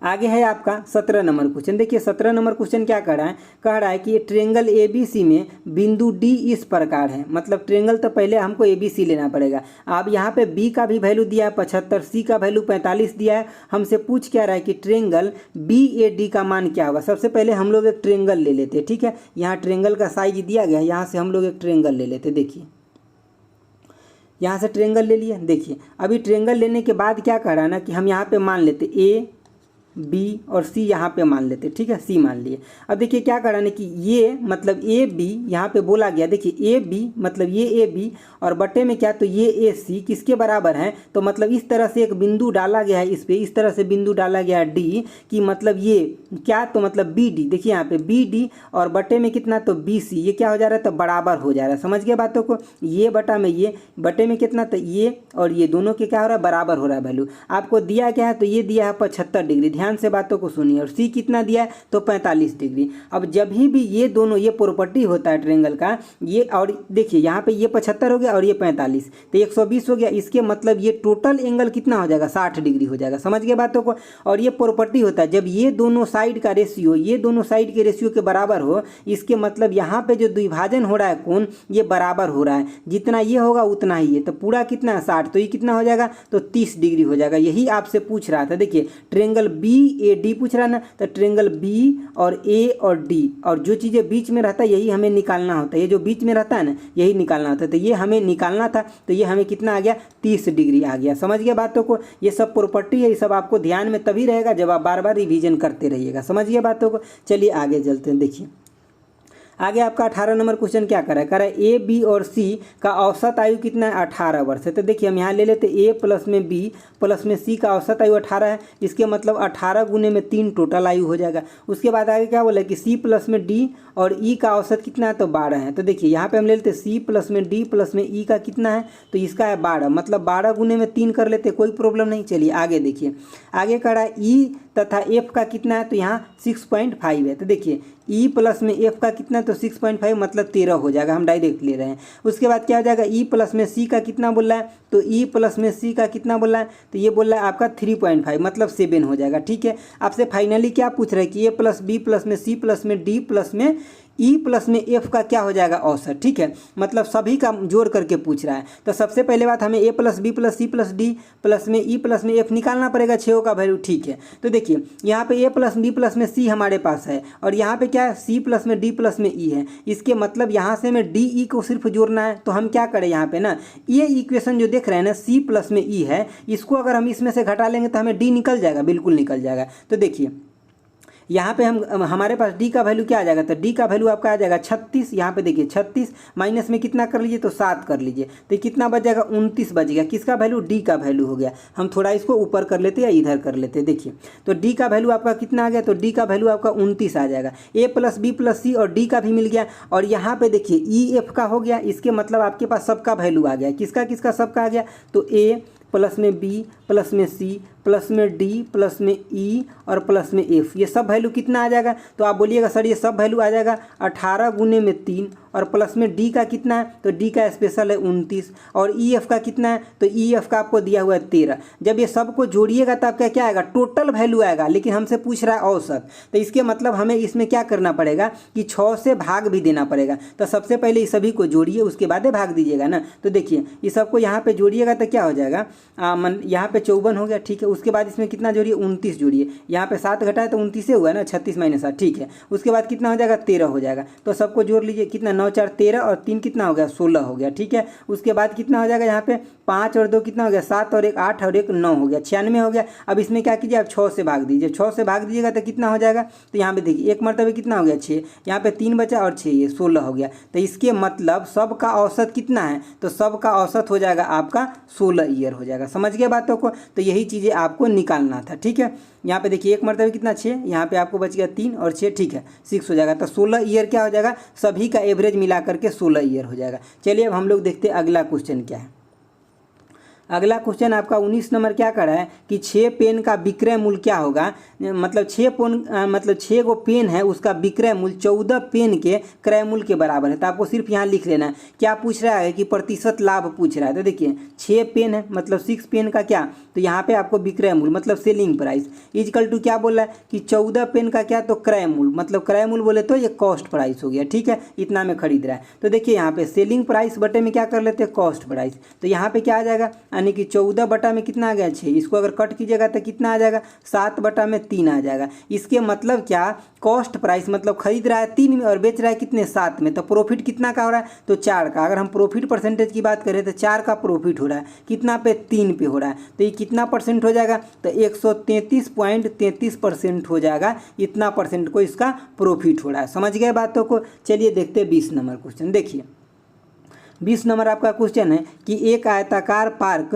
आगे है आपका 17 नंबर क्वेश्चन। देखिए 17 नंबर क्वेश्चन क्या कह रहा है कि ट्रेंगल ABC में बिंदु D इस प्रकार है। मतलब ट्रेंगल तो पहले हमको ABC लेना पड़ेगा। अब यहाँ पे B का भी वैल्यू दिया है 75, C का वैल्यू 45 दिया है। हमसे पूछ क्या रहा है कि ट्रेंगल BAD का मान क्या होगा। सबसे पहले हम लोग एक ट्रेंगल ले लेते हैं, ठीक है। यहाँ ट्रेंगल का साइज दिया गया है, यहाँ से हम लोग एक ट्रेंगल ले लेते। देखिए यहाँ से ट्रेंगल ले लिए। देखिए अभी ट्रेंगल लेने के बाद क्या कह रहा है ना कि हम यहाँ पे मान लेते A B और C यहाँ पे मान लेते, ठीक है, C मान लिए। अब देखिए क्या कराने कि ये मतलब AB यहाँ पे बोला गया, देखिए AB मतलब ये AB और बटे में क्या, तो ये AC किसके बराबर है, तो मतलब इस तरह से एक बिंदु डाला गया है, इस पे इस तरह से बिंदु डाला गया है D कि मतलब ये क्या, तो मतलब BD। देखिए यहाँ पे BD और बटे में कितना, तो BC, ये क्या हो जा रहा है, तो बराबर हो जा रहा है। समझ गए बातों को। ये बटा में ये, बटे में कितना, तो ये और ये दोनों के क्या हो रहा है, बराबर हो रहा है वैल्यू। आपको दिया क्या है, तो ये दिया है 75 डिग्री। ध्यान से बातों को सुनिए। और C कितना दिया है, तो 45 डिग्री। अब जब भी ये दोनों, ये प्रॉपर्टी होता है ट्रेंगल का, ये और देखिए यहाँ पे ये 75 हो गया और ये 45, तो 120 हो गया। इसके मतलब ये टोटल एंगल कितना हो जाएगा, 60 डिग्री हो जाएगा। समझ गए बातों को। और ये प्रॉपर्टी होता है जब ये दोनों साइड का रेशियो, ये दोनों साइड के रेशियो के बराबर हो, इसके मतलब यहाँ पे जो द्विभाजन हो रहा है कोण, ये बराबर हो रहा है। जितना ये होगा उतना ही है, तो पूरा कितना है 60, तो ये कितना हो जाएगा, तो 30 डिग्री हो जाएगा। यही आपसे पूछ रहा था। देखिए ट्रेंगल BAD पूछ रहा है ना, तो ट्रायंगल B और A और D, और जो चीज़ें बीच में रहता है यही हमें निकालना होता है। ये जो बीच में रहता है ना यही निकालना होता है, तो ये हमें निकालना था, तो ये हमें कितना आ गया 30 डिग्री आ गया। समझ गया बातों को। ये सब प्रॉपर्टी है, ये सब आपको ध्यान में तभी रहेगा जब आप बार बार रिवीजन करते रहिएगा। समझ गया बातों को। चलिए आगे चलते हैं। देखिए आगे आपका 18 नंबर क्वेश्चन क्या कर रहा है, ए बी और सी का औसत आयु कितना है 18 वर्ष है। तो देखिए हम यहाँ ले लेते ए प्लस में बी प्लस में सी का औसत आयु 18 है। इसके मतलब 18 गुने में 3 टोटल आयु हो जाएगा। उसके बाद आगे क्या बोला कि सी प्लस में डी और ई का औसत कितना है, तो 12 है। तो देखिए यहाँ पे हम ले लेते सी प्लस में डी प्लस में ई का कितना है, तो इसका है 12, मतलब 12 गुने में 3 कर लेते, कोई प्रॉब्लम नहीं। चलिए आगे देखिए, आगे कह रहा है ई तथा एफ का कितना है, तो यहाँ 6.5 है। तो देखिए ई प्लस में एफ का कितना है, तो 6.5 मतलब 13 हो जाएगा, हम डायरेक्ट ले रहे हैं। उसके बाद क्या हो जाएगा, ई प्लस में सी का कितना बोल रहा है, तो ई प्लस में सी का कितना बोल रहा है, तो ये बोल रहा है आपका 3.5 मतलब 7 हो जाएगा। ठीक है, आपसे फाइनली क्या पूछ रहे हैं कि ए प्लस बी प्लस में सी प्लस में डी प्लस में ई प्लस में एफ का क्या हो जाएगा औसत। ठीक है, मतलब सभी का जोड़ करके पूछ रहा है। तो सबसे पहले बात हमें A plus B plus C plus D plus में ई प्लस में एफ निकालना पड़ेगा, छः का वैल्यू। ठीक है, तो देखिए यहाँ पे ए प्लस बी प्लस में सी हमारे पास है और यहाँ पे क्या है सी प्लस में डी प्लस में ई है। इसके मतलब यहाँ से हमें डी ई को सिर्फ जोड़ना है। तो हम क्या करें यहाँ पे ना, ये इक्वेशन जो देख रहे हैं ना सी प्लस में ई है, इसको अगर हम इसमें से घटा लेंगे तो हमें डी निकल जाएगा, बिल्कुल निकल जाएगा। तो देखिए यहाँ पे हम हमारे पास डी का वैल्यू क्या आ जाएगा, तो डी का वैल्यू आपका आ जाएगा 36। यहाँ पे देखिए 36 माइनस में कितना कर लीजिए, तो 7 कर लीजिए, तो कितना बच जाएगा 29 बच गया। किसका वैल्यू, डी का वैल्यू हो गया। हम थोड़ा इसको ऊपर कर लेते या इधर कर लेते। देखिए तो डी का वैल्यू आपका कितना आ गया, तो डी का वैल्यू आपका 29 आ जाएगा। ए प्लस बी प्लस सी और डी का भी मिल गया। और यहाँ पे देखिए ई एफ का हो गया, इसके मतलब आपके पास सबका वैल्यू आ गया। किसका किसका सबका आ गया, तो ए प्लस में बी प्लस में सी प्लस में डी प्लस में ई और प्लस में एफ, ये सब वैल्यू कितना आ जाएगा। तो आप बोलिएगा सर ये सब वैल्यू आ जाएगा 18 गुने में 3 और प्लस में डी का कितना है, तो डी का स्पेशल है 29 और ई एफ का कितना है, तो ई एफ का आपको दिया हुआ है 13। जब ये सबको जोड़िएगा तो आपका क्या आएगा, टोटल वैल्यू आएगा, लेकिन हमसे पूछ रहा है औसत। तो इसके मतलब हमें इसमें क्या करना पड़ेगा कि 6 से भाग भी देना पड़ेगा। तो सबसे पहले इस सभी को जोड़िए, उसके बाद भाग दीजिएगा ना। तो देखिए इस सबको यहाँ पे जोड़िएगा तो क्या हो जाएगा, यहाँ पे 54 हो गया। ठीक है, उसके बाद इसमें कितना जोड़िए 29 जोड़िए, यहाँ पे 7 घटाए तो 29 हुआ ना, 36 माइनस 7। ठीक है, उसके बाद कितना हो जाएगा 13 हो जाएगा। तो सबको जोड़ लीजिए, कितना 9 4 13 और 3 कितना हो गया 16 हो गया। ठीक है, उसके बाद कितना हो जाएगा, यहाँ पे 5 और 2 कितना हो गया 7 और 1 8 और 1 9 हो गया, 96 हो गया। अब इसमें क्या कीजिए, आप 6 से भाग दीजिए, 6 से भाग दीजिएगा तो कितना हो जाएगा, तो यहाँ पे देखिए एक मरतबे कितना हो गया 6, यहाँ पे 3 बचा और 6 ये 16 हो गया। तो इसके मतलब सब का औसत कितना है, तो सब का औसत हो जाएगा आपका 16 ईयर हो जाएगा। समझ गए बातों को। तो यही चीज़ें आपको निकालना था। ठीक है, यहाँ पे देखिए एक मरतबे कितना 6, यहाँ पे आपको बच गया 3 और 6, ठीक है 6 हो जाएगा। तो 16 ईयर क्या हो जाएगा, सभी का एवरेज मिला करके 16 ईयर हो जाएगा। चलिए अब हम लोग देखते हैं अगला क्वेश्चन क्या है। अगला क्वेश्चन आपका 19 नंबर क्या कर रहा है कि 6 पेन का विक्रय मूल्य क्या होगा, मतलब 6 गो पेन है उसका विक्रय मूल्य 14 पेन के क्रय मूल्य के बराबर है। तो आपको सिर्फ यहाँ लिख लेना है। क्या पूछ रहा है कि प्रतिशत लाभ पूछ रहा है। तो देखिए 6 पेन है मतलब 6 पेन का क्या, तो यहाँ पे आपको विक्रय मूल्य मतलब सेलिंग प्राइस इजकल टू क्या बोल रहा है कि 14 पेन का क्या, तो क्रय मूल्य, मतलब क्रय मूल्य बोले तो ये कॉस्ट प्राइस हो गया। ठीक है, इतना में खरीद रहा है। तो देखिए यहाँ पे सेलिंग प्राइस बटे में क्या कर लेते हैं, कॉस्ट प्राइस। तो यहाँ पे क्या आ जाएगा, यानी कि 14 बटा में कितना आ गया 6, इसको अगर कट कीजिएगा तो कितना आ जाएगा 7 बटा में 3 आ जाएगा। इसके मतलब क्या, कॉस्ट प्राइस मतलब खरीद रहा है 3 में और बेच रहा है कितने 7 में, तो प्रॉफिट कितना का हो रहा है, तो 4 का। अगर हम प्रॉफिट परसेंटेज की बात करें तो 4 का प्रॉफिट हो रहा है, कितना पे 3 पे हो रहा है। तो ये कितना परसेंट हो जाएगा, तो 133.33% हो जाएगा। इतना परसेंट को इसका प्रॉफिट हो रहा है। समझ गए बातों को। चलिए देखते हैं 20 नंबर क्वेश्चन। देखिए 20 नंबर आपका क्वेश्चन है कि एक आयताकार पार्क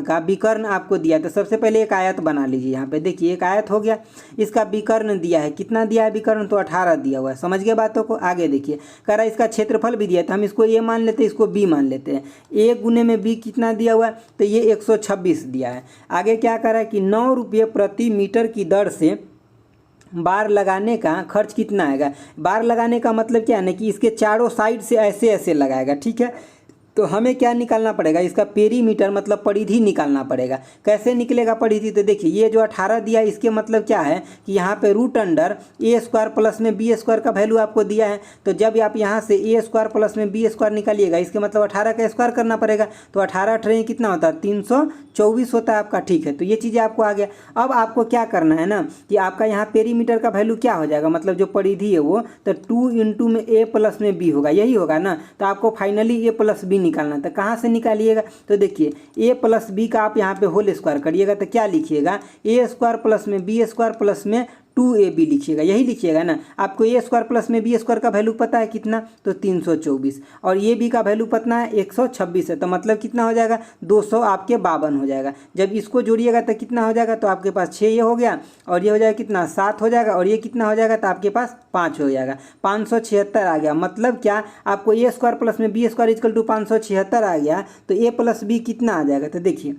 का विकर्ण आपको दिया। तो सबसे पहले एक आयत बना लीजिए। यहाँ पे देखिए एक आयत हो गया, इसका विकर्ण दिया है, कितना दिया है विकर्ण, तो 18 दिया हुआ है। समझ गए बातों को। आगे देखिए कह रहा है इसका क्षेत्रफल भी दिया है, तो हम इसको ए मान लेते हैं, इसको बी मान लेते हैं। ए गुने में बी कितना दिया हुआ है, तो ये 126 दिया है। आगे क्या कह रहा है कि 9 रुपये प्रति मीटर की दर से बार लगाने का खर्च कितना आएगा। बार लगाने का मतलब क्या है ना कि इसके चारों साइड से ऐसे ऐसे लगाएगा। ठीक है, तो हमें क्या निकालना पड़ेगा, इसका पेरीमीटर मतलब परिधि निकालना पड़ेगा। कैसे निकलेगा परिधि, तो देखिए ये जो 18 दिया है इसके मतलब क्या है कि यहाँ पे रूट अंडर ए स्क्वायर प्लस में बी स्क्वायर का वैल्यू आपको दिया है। तो जब आप यहाँ से ए स्क्वायर प्लस में बी स्क्वायर निकालिएगा इसके मतलब 18 का स्क्वायर करना पड़ेगा। तो 18 कितना होता है 324 होता है आपका, ठीक है। तो ये चीज़ें आपको आ गया। अब आपको क्या करना है ना कि आपका यहाँ पेरीमीटर का वैल्यू क्या हो जाएगा, मतलब जो परिधि है वो तो 2 इंटू में ए प्लस में बी होगा, यही होगा ना। तो आपको फाइनली ए प्लस बी निकालना। तो कहाँ से निकालिएगा, तो देखिए ए प्लस बी का आप यहाँ पे होल स्क्वायर करिएगा तो क्या लिखिएगा, ए स्क्वायर प्लस में बी स्क्वायर प्लस में 2ab लिखिएगा, यही लिखिएगा ना। आपको ए स्क्वायर प्लस में बी स्क्वायर का वैल्यू पता है कितना, तो 324 और ये बी का वैल्यू पता है 126 है। तो मतलब कितना हो जाएगा 200 आपके 52 हो जाएगा। जब इसको जोड़िएगा तो कितना हो जाएगा, तो आपके पास 6 ये हो गया और ये हो जाएगा कितना 7 हो जाएगा और ये कितना हो जाएगा तो आपके पास 5 हो जाएगा। 576 आ गया। मतलब क्या आपको ए स्क्वायर प्लस में बी स्क्वायर इक्वल टू 576 आ गया। तो ए प्लस बी कितना आ जाएगा, तो देखिए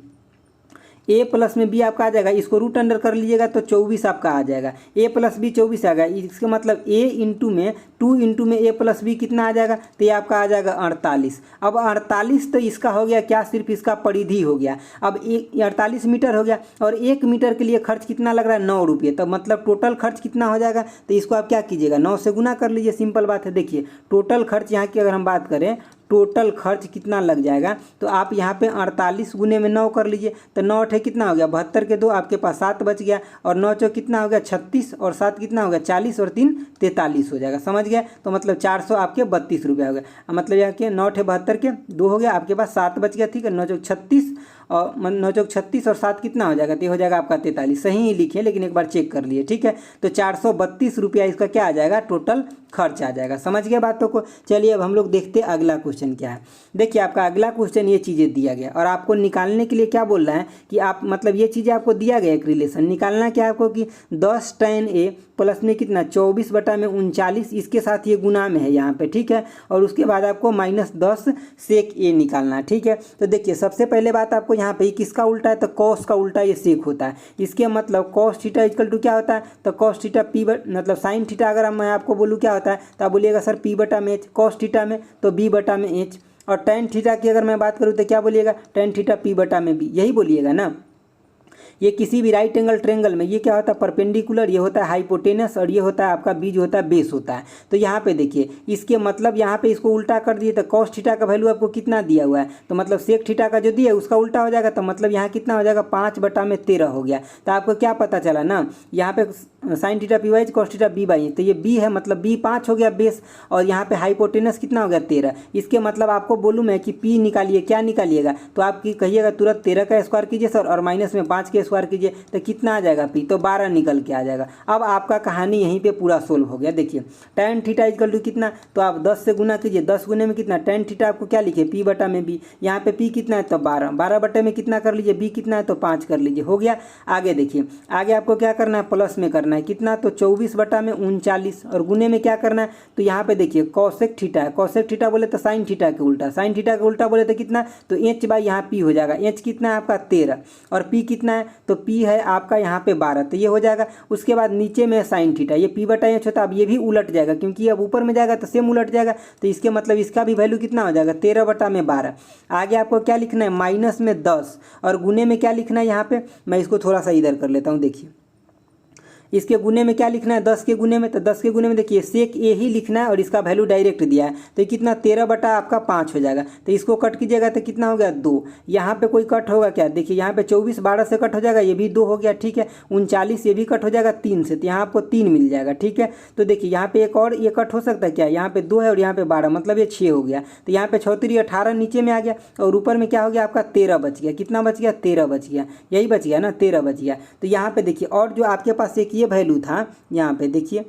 ए प्लस में बी आपका आ जाएगा, इसको रूट अंडर कर लीजिएगा तो 24 आपका आ जाएगा। ए प्लस बी 24 आ गया, इसका मतलब ए इंटू में 2 इंटू में ए प्लस बी कितना आ जाएगा, तो ये आपका आ जाएगा 48। अब 48 तो इसका हो गया क्या, सिर्फ इसका परिधि हो गया। अब 48 मीटर हो गया और 1 मीटर के लिए खर्च कितना लग रहा है 9 रुपये। तो मतलब टोटल खर्च कितना हो जाएगा, तो इसको आप क्या कीजिएगा 9 से गुना कर लीजिए, सिंपल बात है। देखिए टोटल खर्च यहाँ की अगर हम बात करें, टोटल खर्च कितना लग जाएगा, तो आप यहाँ पे 48 गुने में 9 कर लीजिए। तो 9 अठे कितना हो गया 72 के 2 आपके पास 7 बच गया और 9 चौक कितना हो गया 36 और 7 कितना हो गया 40 और 3 43 हो जाएगा, समझ गया। तो मतलब 400 आपके 32 रुपया हो गया। मतलब यहाँ के 9 अठे 72 के 2 हो गया, आपके पास 7 बच गया, ठीक है। 9 चौक 36 और 9 चौक 36 और 7 कितना हो जाएगा, तो हो जाएगा आपका 43। सही ही लिखिए लेकिन एक बार चेक कर लिए, ठीक है। तो 432 रुपया इसका क्या आ जाएगा, टोटल खर्च आ जाएगा। समझ गए बातों को। चलिए अब हम लोग देखते हैं अगला क्वेश्चन क्या है। देखिए आपका अगला क्वेश्चन ये चीज़ें दिया गया और आपको निकालने के लिए क्या बोल रहा है कि आप मतलब ये चीज़ें आपको दिया गया एक रिलेशन निकालना क्या आपको कि 10 tan a प्लस में कितना 24/39, इसके साथ ये गुना में है यहाँ पे, ठीक है। और उसके बाद आपको -10 sec a निकालना है, ठीक है। तो देखिए सबसे पहले बात आपको यहाँ पे किसका उल्टा है, तो कॉस का उल्टा ये सेक होता है। इसके मतलब कॉस थीटा इक्वल टू क्या होता है, तो कॉस थीटा पी मतलब साइन थीटा अगर मैं आपको बोलूँ क्या होता है, तो आप बोलिएगा सर p/h, कॉस थीटा में तो b/h। और tan थीटा की अगर मैं बात करूँ तो क्या बोलिएगा, tan थीटा p/b, यही बोलिएगा ना। ये किसी भी राइट एंगल ट्रेंगल में ये क्या होता है परपेंडिकुलर, ये होता है हाइपोटेनस और ये होता है आपका बीज होता है बेस होता है। तो यहाँ पे देखिए इसके मतलब यहाँ पे इसको उल्टा कर दिए तो कॉस थीटा का वैल्यू आपको कितना दिया हुआ है, तो मतलब सेक थीटा का जो दिया है उसका उल्टा हो जाएगा। तो मतलब यहाँ कितना हो जाएगा 5/13 हो गया। तो आपको क्या पता चला ना, यहाँ पे sine theta p/h cos theta b/h, तो ये b है मतलब b 5 हो गया बेस और यहाँ पे हाइपोटेनस कितना हो गया 13। इसके मतलब आपको बोलूँ मैं कि p निकालिए, क्या निकालिएगा, तो आप कहिएगा तुरंत 13 का स्क्वायर कीजिए सर और माइनस में 5 के स्क्वायर कीजिए तो कितना आ जाएगा p, तो 12 निकल के आ जाएगा। अब आपका कहानी यहीं पे पूरा सोल्व हो गया। देखिए tan थीटा इक्वल टू कितना, तो आप 10 से गुना कीजिए, 10 गुने में कितना tan थीटा आपको क्या लिखे p/b, यहाँ पे p कितना है तो 12, 12 में कितना कर लीजिए b कितना है तो 5 कर लीजिए, हो गया। आगे देखिए आगे आपको क्या करना है प्लस में करना है कितना, तो 24/39 और गुने में क्या करना है, तो यहाँ पे देखिए कॉसेक थीटा है, कॉसेक थीटा बोले तो साइन थीटा के उल्टा, साइन थीटा के उल्टा बोले तो कितना, तो h/ यहाँ p हो जाएगा, h कितना है आपका 13 और p कितना है, तो p है आपका यहाँ पे 12, तो ये हो जाएगा। उसके बाद नीचे में साइन थीटा, ये p/h होता है, अब ये भी उलट जाएगा क्योंकि अब ऊपर में जाएगा तो सेम उलट जाएगा। तो इसके मतलब इसका भी वैल्यू कितना हो जाएगा 13/12। आगे आपको क्या लिखना है माइनस में 10 और गुने में क्या लिखना है, यहाँ पे मैं इसको थोड़ा सा इधर कर लेता हूँ। देखिए इसके गुने में क्या लिखना है 10 के गुने में, तो 10 के गुने में देखिए सेक ए ही लिखना है और इसका वैल्यू डायरेक्ट दिया है तो कितना 13/5 हो जाएगा। तो इसको कट कीजिएगा तो कितना हो गया 2, यहाँ पे कोई कट होगा क्या, देखिए यहाँ पे 24 12 से कट हो जाएगा, ये भी 2 हो गया, ठीक है। 39 ये भी कट हो जाएगा 3 से, तो यहाँ आपको 3 मिल जाएगा, ठीक है। तो देखिए यहाँ पे एक और ये कट हो सकता है क्या, यहाँ पे 2 है और यहाँ पे 12 मतलब ये 6 हो गया। तो यहाँ पे 6 3 18 नीचे में आ गया और ऊपर में क्या हो गया आपका 13 बच गया, कितना बच गया 13 बच गया, यही बच गया ना 13 बच गया। तो यहाँ पे देखिए और जो आपके पास एक ये वैल्यू था यहाँ पे देखिए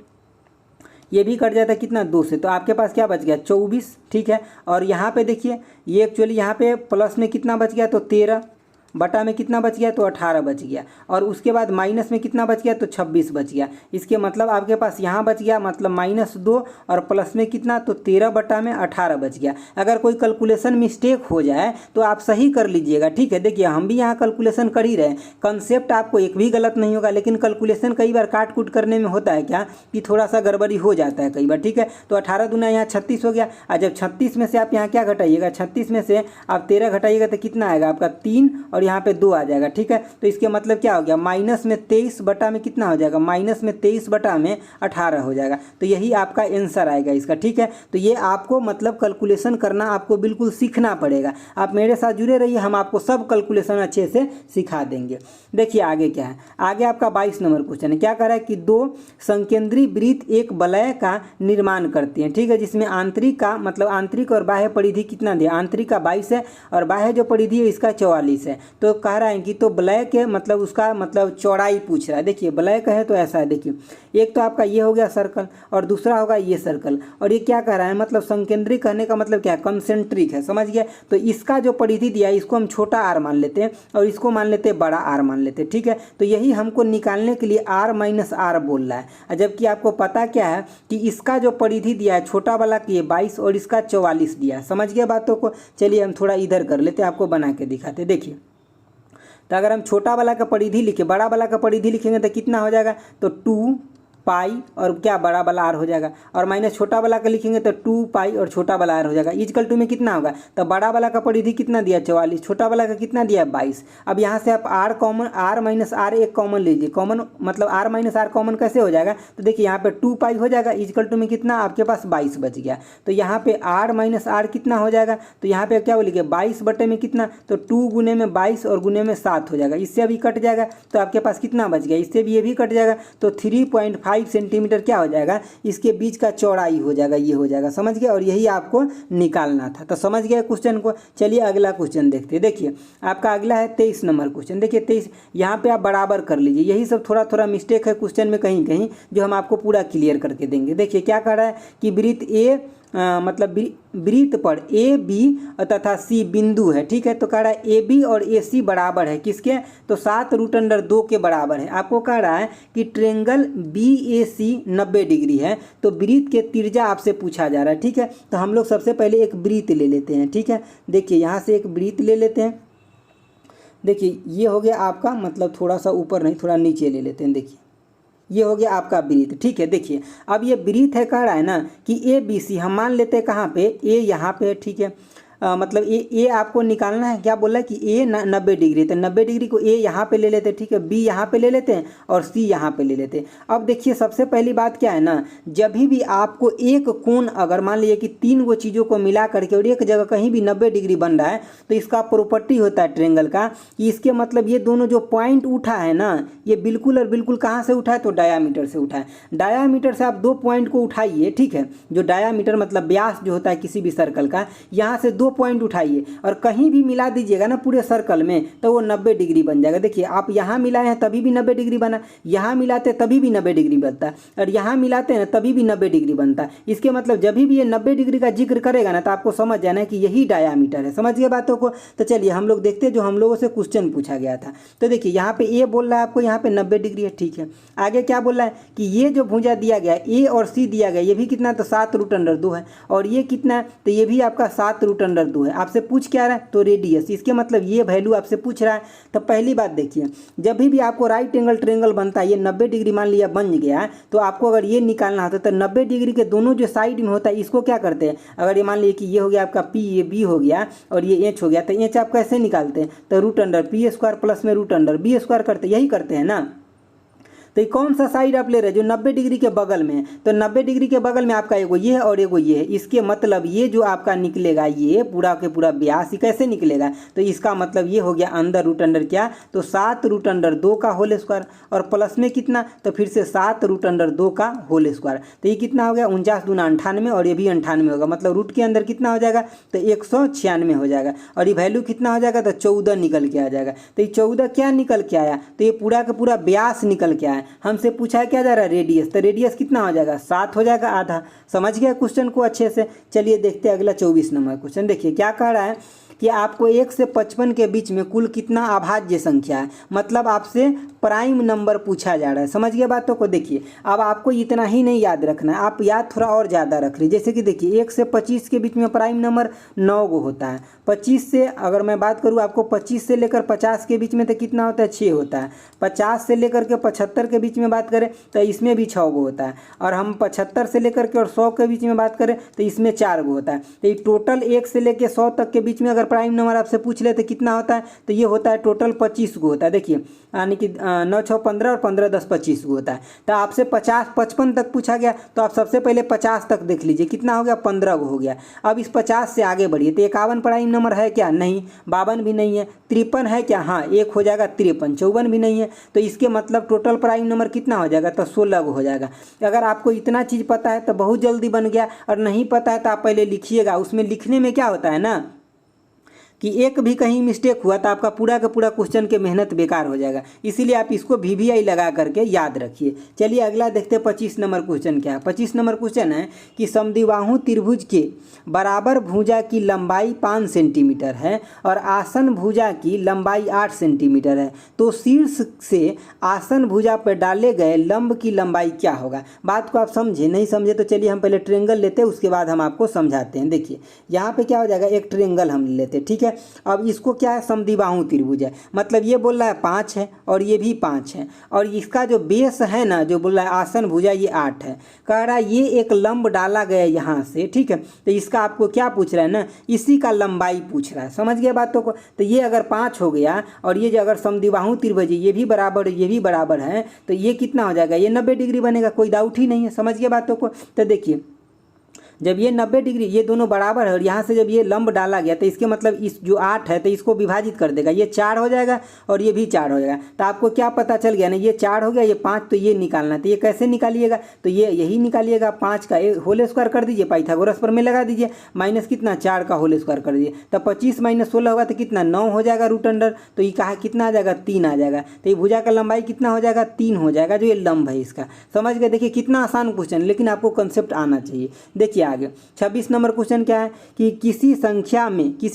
ये भी कट जाता है कितना 2 से, तो आपके पास क्या बच गया 24, ठीक है। और यहाँ पे देखिए ये एक्चुअली यहाँ पे प्लस में कितना बच गया तो 13 बटा में कितना बच गया, तो 18 बच गया, और उसके बाद माइनस में कितना बच गया, तो 26 बच गया। इसके मतलब आपके पास यहाँ बच गया मतलब -2 और प्लस में कितना, तो 13 बटा में 18 बच गया। अगर कोई कैलकुलेशन मिस्टेक हो जाए तो आप सही कर लीजिएगा, ठीक है। देखिए हम भी यहाँ कैलकुलेशन कर ही रहे हैं, कंसेप्ट आपको एक भी गलत नहीं होगा, लेकिन कैलकुलेशन कई बार काट कूट करने में होता है क्या कि थोड़ा सा गड़बड़ी हो जाता है कई बार, ठीक है। तो 18 दूना यहाँ 36 हो गया, और जब 36 में से आप यहाँ क्या घटाइएगा, 36 में से आप 13 घटाइएगा तो कितना आएगा आपका 3, और यहाँ पे 2 आ जाएगा, ठीक है। तो इसके मतलब क्या हो गया, माइनस में 23 बटा में कितना हो जाएगा, माइनस में 23 बटा में 18 हो जाएगा। तो यही आपका आंसर आएगा इसका, ठीक है। तो ये आपको मतलब कैलकुलेशन करना आपको बिल्कुल सीखना पड़ेगा। आप मेरे साथ जुड़े रहिए, हम आपको सब कैलकुलेशन अच्छे से सिखा देंगे। देखिए आगे क्या है, आगे आपका 22 नंबर क्वेश्चन है। क्या कह रहा है कि 2 संकेंद्रीय वृत्त एक वलय का निर्माण करती हैं, ठीक है, जिसमें आंतरिक का मतलब आंतरिक और बाह्य परिधि कितना दिया, आंतरिक का 22 है और बाह्य जो परिधि है इसका 44 है। तो कह रहा है कि तो वलय के मतलब उसका मतलब चौड़ाई पूछ रहा है। देखिए वलय का है तो ऐसा है, देखिए एक तो आपका ये हो गया सर्कल और दूसरा होगा ये सर्कल, और ये क्या कह रहा है मतलब संकेंद्रिक कहने का मतलब क्या है, कंसेंट्रिक है, समझ गया। तो इसका जो परिधि दिया है इसको हम छोटा r मान लेते हैं और इसको मान लेते हैं बड़ा r मान लेते हैं, ठीक है। तो यही हमको निकालने के लिए r - r बोल रहा है, जबकि आपको पता क्या है कि इसका जो परिधि दिया है छोटा वाला की 22 और इसका 44 दिया है, समझ गया बातों को। चलिए हम थोड़ा इधर कर लेते हैं, आपको बना के दिखाते। देखिए तो अगर हम छोटा वाला का परिधि लिखे, बड़ा वाला का परिधि लिखेंगे तो कितना हो जाएगा, तो 2 पाई और क्या बड़ा वाला आर हो जाएगा, और माइनस छोटा वाला का लिखेंगे तो 2 पाई और छोटा वाला आर हो जाएगा। इक्वल टू में कितना होगा, तो बड़ा वाला का परिधि कितना दिया 44, छोटा वाला का कितना दिया 22। अब यहाँ से आप R common, R minus R एक कॉमन लीजिए, कॉमन मतलब आर माइनस आर कॉमन कैसे हो जाएगा, तो देखिए यहाँ पे 2 पाई हो जाएगा, इक्वल टू में कितना आपके पास 22 बच गया। तो यहाँ पे आर माइनस आर कितना हो जाएगा, तो यहाँ पे क्या बोलिए 22 बटे में कितना, तो 2 गुने में 22 और गुने में 7 हो जाएगा, इससे अभी कट जाएगा तो आपके पास कितना बच गया, इससे भी ये भी कट जाएगा। तो 3.5 सेंटीमीटर क्या हो जाएगा, इसके बीच का चौड़ाई हो जाएगा, ये हो जाएगा, समझ गया। और यही आपको निकालना था, तो समझ गया क्वेश्चन को। चलिए अगला क्वेश्चन देखते हैं। देखिए आपका अगला है 23 नंबर क्वेश्चन। देखिए 23 यहाँ पे आप बराबर कर लीजिए, यही सब थोड़ा थोड़ा मिस्टेक है क्वेश्चन में कहीं कहीं, जो हम आपको पूरा क्लियर करके देंगे। देखिए क्या कह रहा है कि वृत्त ए मतलब वृत्त पर ए बी तथा सी बिंदु है, ठीक है। तो कह रहा है ए बी और ए सी बराबर है किसके, तो 7√2 के बराबर है। आपको कह रहा है कि ट्रेंगल बी ए सी 90 डिग्री है, तो वृत्त के त्रिज्या आपसे पूछा जा रहा है, ठीक है। तो हम लोग सबसे पहले एक वृत्त ले लेते हैं, ठीक है। देखिए यहाँ से एक वृत्त ले लेते हैं। देखिए ये हो गया आपका मतलब थोड़ा सा ऊपर नहीं थोड़ा नीचे ले लेते हैं। देखिए ये हो गया आपका वृत्त, ठीक है। देखिए अब ये वृत्त है, कह रहा है ना कि ए बी सी हम मान लेते हैं कहाँ पे, ए यहाँ पे, ठीक है। मतलब ए आपको निकालना है, क्या बोला है कि ए 90 डिग्री, तो 90 डिग्री को ए यहाँ पे ले लेते हैं, ठीक है, बी यहाँ पे ले लेते हैं और सी यहाँ पे ले लेते हैं। अब देखिए सबसे पहली बात क्या है ना, जब भी आपको एक कोण अगर मान लीजिए कि 3 गो चीज़ों को मिला करके और एक जगह कहीं भी 90 डिग्री बन रहा है, तो इसका प्रॉपर्टी होता है ट्रेंगल का कि इसके मतलब ये दोनों जो पॉइंट उठा है ना, ये बिल्कुल और बिल्कुल कहाँ से उठा है, तो डायामीटर से उठा है। डायामीटर से आप 2 पॉइंट को उठाइए, ठीक है, जो डायामीटर मतलब व्यास जो होता है किसी भी सर्कल का, यहाँ से 2 पॉइंट उठाइए और कहीं भी मिला दीजिएगा ना पूरे सर्कल में, तो वो 90 डिग्री बन जाएगा। देखिए आप यहाँ मिलाए हैं तभी भी 90 डिग्री बना, यहाँ मिलाते तभी भी 90 डिग्री बनता है, और यहाँ मिलाते हैं तभी भी 90 डिग्री बनता है। इसके मतलब जब भी ये 90 डिग्री का जिक्र करेगा ना, तो आपको समझ जाना है कि यही डायामीटर है। समझ गए बातों को। तो चलिए हम लोग देखते हैं जो हम लोगों से क्वेश्चन पूछा गया था। तो देखिए यहाँ पे ए बोल रहा है आपको यहाँ पे 90 डिग्री है, ठीक है। आगे क्या बोल रहा है कि ये जो भुजा दिया गया ए और सी दिया गया, ये भी कितना, तो 7√2 है, और ये कितना है, तो ये भी आपका 7√2 है। आपसे पूछ क्या रहा है, तो रेडियस, इसके मतलब ये वैल्यू आपसे पूछ रहा है। तो पहली बात देखिए, जब भी आपको राइट एंगल ट्रायंगल बनता है, ये 90 डिग्री मान लिया बन गया है, तो आपको अगर ये निकालना होता है तो 90 डिग्री के दोनों जो साइड में होता है इसको क्या करते हैं, अगर ये मान लीजिए कि ये हो गया आपका पी, ये बी हो गया और ये एच हो गया, तो एच आप कैसे निकालते हैं, तो √π² प्लस में √b² करते, यही करते हैं ना। तो कौन सा साइड आप ले रहे हैं, जो 90 डिग्री के बगल में, तो 90 डिग्री के बगल में आपका एगो ये है और एगो ये है। इसके मतलब ये जो आपका निकलेगा ये पूरा के पूरा व्यास कैसे निकलेगा, तो इसका मतलब ये हो गया अंदर रूट क्या, तो 7√2 का होल स्क्वायर और प्लस में कितना, तो फिर से 7√2 का होल स्क्वायर। तो ये कितना हो गया 49 दूना 98 और ये भी 98 होगा, मतलब रूट के अंदर कितना हो जाएगा, तो 196 हो जाएगा, और ये वैल्यू कितना हो जाएगा, तो 14 निकल के आ जाएगा। तो ये 14 क्या निकल के आया, तो ये पूरा का पूरा व्यास निकल के आया। हमसे पूछा है क्या जा रहा है, रेडियस, तो रेडियस कितना हो जाएगा, 7 हो जाएगा, आधा। समझ गया क्वेश्चन को अच्छे से। चलिए देखते हैं अगला 24 नंबर क्वेश्चन। देखिए क्या कह रहा है कि आपको 1 से 55 के बीच में कुल कितना अभाज्य संख्या है, मतलब आपसे प्राइम नंबर पूछा जा रहा है। समझ गए बातों को। देखिए अब आपको इतना ही नहीं याद रखना है, आप याद थोड़ा और ज़्यादा रख लीजिए। जैसे कि देखिए 1 से 25 के बीच में प्राइम नंबर 9 गो होता है। 25 से अगर मैं बात करूँ आपको 25 से लेकर 50 के बीच में तो कितना होता है, 6 होता है। 50 से लेकर के 75 के बीच में बात करें तो इसमें भी 6 गो होता है। और हम 75 से लेकर के और 100 के बीच में बात करें तो इसमें 4 गो होता है। तो ये टोटल 1 से लेकर 100 तक के बीच में अगर प्राइम नंबर आपसे पूछ ले तो कितना होता है, तो ये होता है टोटल 25 गो होता है। देखिए यानी कि 9 6 15 और 15 10 25 गो होता है। तो आपसे 50 55 तक पूछा गया तो आप सबसे पहले 50 तक देख लीजिए कितना हो गया, 15 गो हो गया। अब इस 50 से आगे बढ़िए तो 51 प्राइम नंबर है क्या, नहीं। 52 भी नहीं है। 53 है क्या, हाँ, एक हो जाएगा 53। 54 भी नहीं है। तो इसके मतलब टोटल प्राइम नंबर कितना हो जाएगा, तो 16 गो हो जाएगा। अगर आपको इतना चीज़ पता है तो बहुत जल्दी बन गया, और नहीं पता है तो आप पहले लिखिएगा। उसमें लिखने में क्या होता है ना कि एक भी कहीं मिस्टेक हुआ तो आपका पूरा का पूरा क्वेश्चन के मेहनत बेकार हो जाएगा। इसीलिए आप इसको VVI लगा करके याद रखिए। चलिए अगला देखते हैं 25 नंबर क्वेश्चन क्या है। 25 नंबर क्वेश्चन है कि समद्विबाहु त्रिभुज के बराबर भुजा की लंबाई 5 सेंटीमीटर है और आसन भुजा की लंबाई 8 सेंटीमीटर है, तो शीर्ष से आसन भुजा पर डाले गए लंब की लंबाई क्या होगा। बात को आप समझे, नहीं समझे तो चलिए हम पहले ट्रेंगल लेते हैं, उसके बाद हम आपको समझाते हैं। देखिए यहाँ पे क्या हो जाएगा, एक ट्रेंगल हम लेते हैं, ठीक है। अब इसको क्या है, समद्विबाहु त्रिभुज है, मतलब ये बोल रहा है 5 है और ये भी 5 है, और इसका जो बेस है ना, जो बोल रहा है आसन भुजा, ये 8 है। कह रहा है ये एक लंब डाला गया यहाँ से, ठीक है। तो इसका आपको क्या पूछ रहा है ना, इसी का लंबाई पूछ रहा है। समझ गए बातों को। तो ये अगर 5 हो गया और ये जो अगर समद्विबाहु त्रिभुज ये भी बराबर ये भी बराबर है, तो ये कितना हो जाएगा, ये 90 डिग्री बनेगा, कोई डाउट ही नहीं है। समझ गए बातों को। तो देखिए जब ये 90 डिग्री, ये दोनों बराबर है और यहाँ से जब ये लंब डाला गया तो इसके मतलब इस जो 8 है तो इसको विभाजित कर देगा, ये 4 हो जाएगा और ये भी 4 हो जाएगा। तो आपको क्या पता चल गया ना, ये 4 हो गया, ये 5, तो ये निकालना है। तो ये कैसे निकालिएगा, तो ये यही निकालिएगा, 5 का होल स्क्वायर कर दीजिए, पाइथागोरस पर में लगा दीजिए, माइनस कितना 4 का होल स्क्वायर कर दीजिए। तो 25 माइनस 16 होगा तो कितना 9 हो जाएगा रूट अंडर। तो ये कहा कितना आ जाएगा, 3 आ जाएगा। तो ये भुजा का लंबाई कितना हो जाएगा, 3 हो जाएगा, जो ये लंब है इसका। समझ गए। देखिए कितना आसान क्वेश्चन, लेकिन आपको कंसेप्ट आना चाहिए। देखिए आगे 26 नंबर क्वेश्चन क्या है कि किसी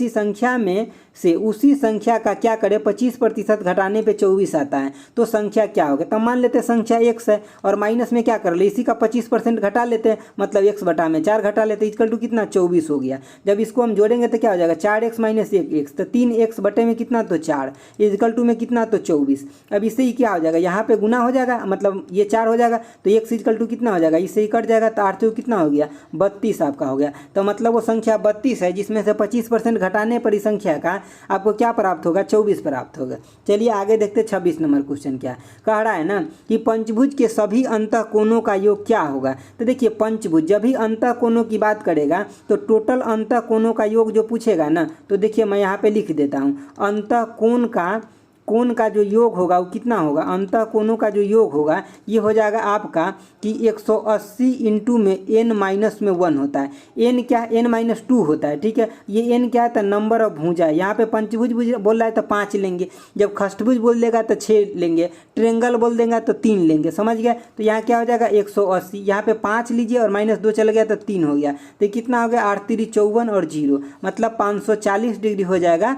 संख्या में से उसी संख्या का क्या करें 25% घटाने पे 24 आता है, तो संख्या क्या होगा। तो मान लेते हैं संख्या x है और माइनस में क्या कर ले, इसी का 25% घटा लेते हैं, मतलब x बटा में 4 घटा लेते हैं, इक्वल टू कितना 24 हो गया। जब इसको हम जोड़ेंगे तो क्या हो जाएगा, 4x माइनस 1x, तो 3x बटे में कितना, तो 4 इक्वल टू में कितना, तो 24। अब इससे ही क्या हो जाएगा, यहाँ पे गुना हो जाएगा, मतलब ये 4 हो जाएगा, तो x इक्वल टू कितना हो जाएगा, इससे ही कट जाएगा, तो 8 कितना हो गया, 32 आपका हो गया। तो मतलब वो संख्या 32 है जिसमें से 25% घटाने पर इस संख्या का आपको क्या प्राप्त होगा, 24 प्राप्त होगा। चलिए आगे देखते 26 नंबर क्वेश्चन क्या कह रहा है ना कि पंचभुज के सभी अंतःकोणों का योग क्या होगा। तो देखिए पंचभुज जब भी अंतःकोणों की बात करेगा तो टोटल अंतःकोणों का योग जो पूछेगा ना, तो देखिए मैं यहाँ पे लिख देता हूँ, अंतःकोण का जो योग होगा वो कितना होगा, अंतःकोणों का जो योग होगा ये हो जाएगा आपका कि 180 इंटू में n-1 होता है। n क्या है, n-2 होता है, ठीक है। ये n क्या है, तो नंबर ऑफ भुजा है। यहाँ पे पंचभुज बोल रहा है तो 5 लेंगे, जब खष्टभुज बोल देगा तो 6 लेंगे, ट्रेंगल बोल देगा तो 3 लेंगे। समझ गया। तो यहाँ क्या हो जाएगा 180, यहाँ पे 5 लीजिए और -2 चल गया तो 3 हो गया, तो कितना हो गया 8 3 54 और 0, मतलब 540 डिग्री हो जाएगा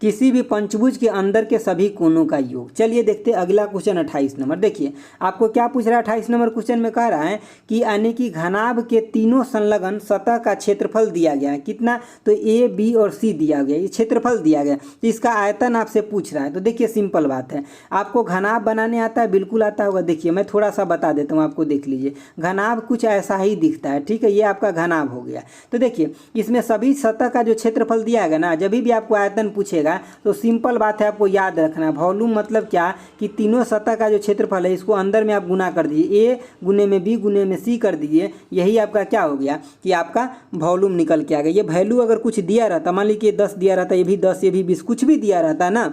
किसी भी पंचभुज के अंदर के सभी कोणों का योग। चलिए देखते हैं अगला क्वेश्चन 28 नंबर। देखिए आपको क्या पूछ रहा है 28 नंबर क्वेश्चन में कह रहा है कि यानी कि घनाभ के तीनों संलग्न सतह का क्षेत्रफल दिया गया है, कितना, तो A B और C दिया गया, ये क्षेत्रफल दिया गया, तो इसका आयतन आपसे पूछ रहा है। तो देखिए सिंपल बात है, आपको घनाभ बनाने आता है, बिल्कुल आता होगा। देखिए मैं थोड़ा सा बता देता हूँ आपको, देख लीजिए घनाभ कुछ ऐसा ही दिखता है, ठीक है, ये आपका घनाभ हो गया। तो देखिए इसमें सभी सतह का जो क्षेत्रफल दिया गया ना, जब भी आपको आयतन पूछेगा तो सिंपल बात है, आपको याद रखना है वॉल्यूम मतलब क्या कि तीनों सतह का जो क्षेत्रफल है इसको अंदर में आप गुना कर दीजिए, A गुने में B गुने में C कर दीजिए, यही आपका क्या हो गया कि आपका वॉल्यूम निकल के आ गया। ये वैल्यू अगर कुछ दिया रहता, मान लीजिए 10 दिया रहता, ये भी 10 ये भी 20, कुछ भी दिया रहता ना,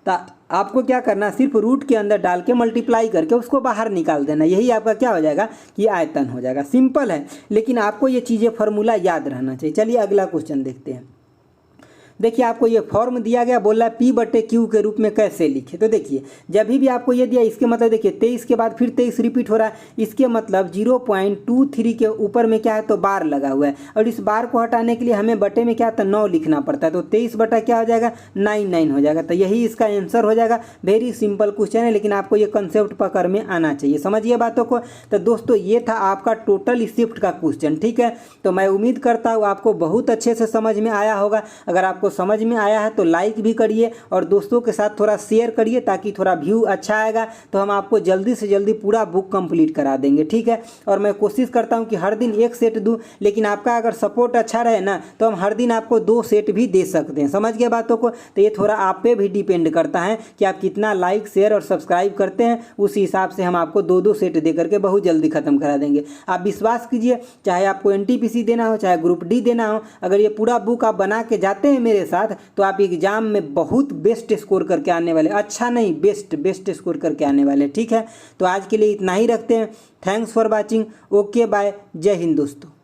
तो आपको क्या करना, सिर्फ रूट के अंदर डाल के मल्टीप्लाई करके उसको बाहर निकाल देना, यही आपका क्या हो जाएगा कि आयतन हो जाएगा। सिंपल है, लेकिन आपको ये चीज़ें फार्मूला याद रहना चाहिए। चलिए अगला क्वेश्चन देखते हैं। देखिए आपको ये फॉर्म दिया गया, बोल रहा है P/Q के रूप में कैसे लिखे। तो देखिए जब भी आपको ये दिया, इसके मतलब देखिए 23 के बाद फिर 23 रिपीट हो रहा है, इसके मतलब 0.23 के ऊपर में क्या है तो बार लगा हुआ है, और इस बार को हटाने के लिए हमें बटे में क्या तो 9 लिखना पड़ता है, तो 23 बटा क्या हो जाएगा 99 हो जाएगा। तो यही इसका आंसर हो जाएगा। वेरी सिंपल क्वेश्चन है, लेकिन आपको ये कंसेप्ट पकड़ में आना चाहिए, समझिए बातों को। तो दोस्तों ये था आपका टोटल शिफ्ट का क्वेश्चन, ठीक है। तो मैं उम्मीद करता हूँ आपको बहुत अच्छे से समझ में आया होगा। अगर आपको समझ में आया है तो लाइक भी करिए और दोस्तों के साथ थोड़ा शेयर करिए, ताकि थोड़ा व्यू अच्छा आएगा तो हम आपको जल्दी से जल्दी पूरा बुक कंप्लीट करा देंगे, ठीक है। और मैं कोशिश करता हूँ कि हर दिन एक सेट दूँ, लेकिन आपका अगर सपोर्ट अच्छा रहे ना तो हम हर दिन आपको 2 सेट भी दे सकते हैं, समझ गए बातों को। तो ये थोड़ा आप पे भी डिपेंड करता है कि आप कितना लाइक शेयर और सब्सक्राइब करते हैं, उस हिसाब से हम आपको 2-2 सेट दे करके बहुत जल्दी खत्म करा देंगे। आप विश्वास कीजिए, चाहे आपको NTPC देना हो चाहे ग्रुप डी देना हो, अगर ये पूरा बुक आप बना के जाते हैं मेरे साथ तो आप एग्जाम में बहुत बेस्ट स्कोर करके आने वाले, अच्छा नहीं बेस्ट स्कोर करके आने वाले, ठीक है। तो आज के लिए इतना ही रखते हैं। Thanks for watching. Okay bye, जय हिंद दोस्तों।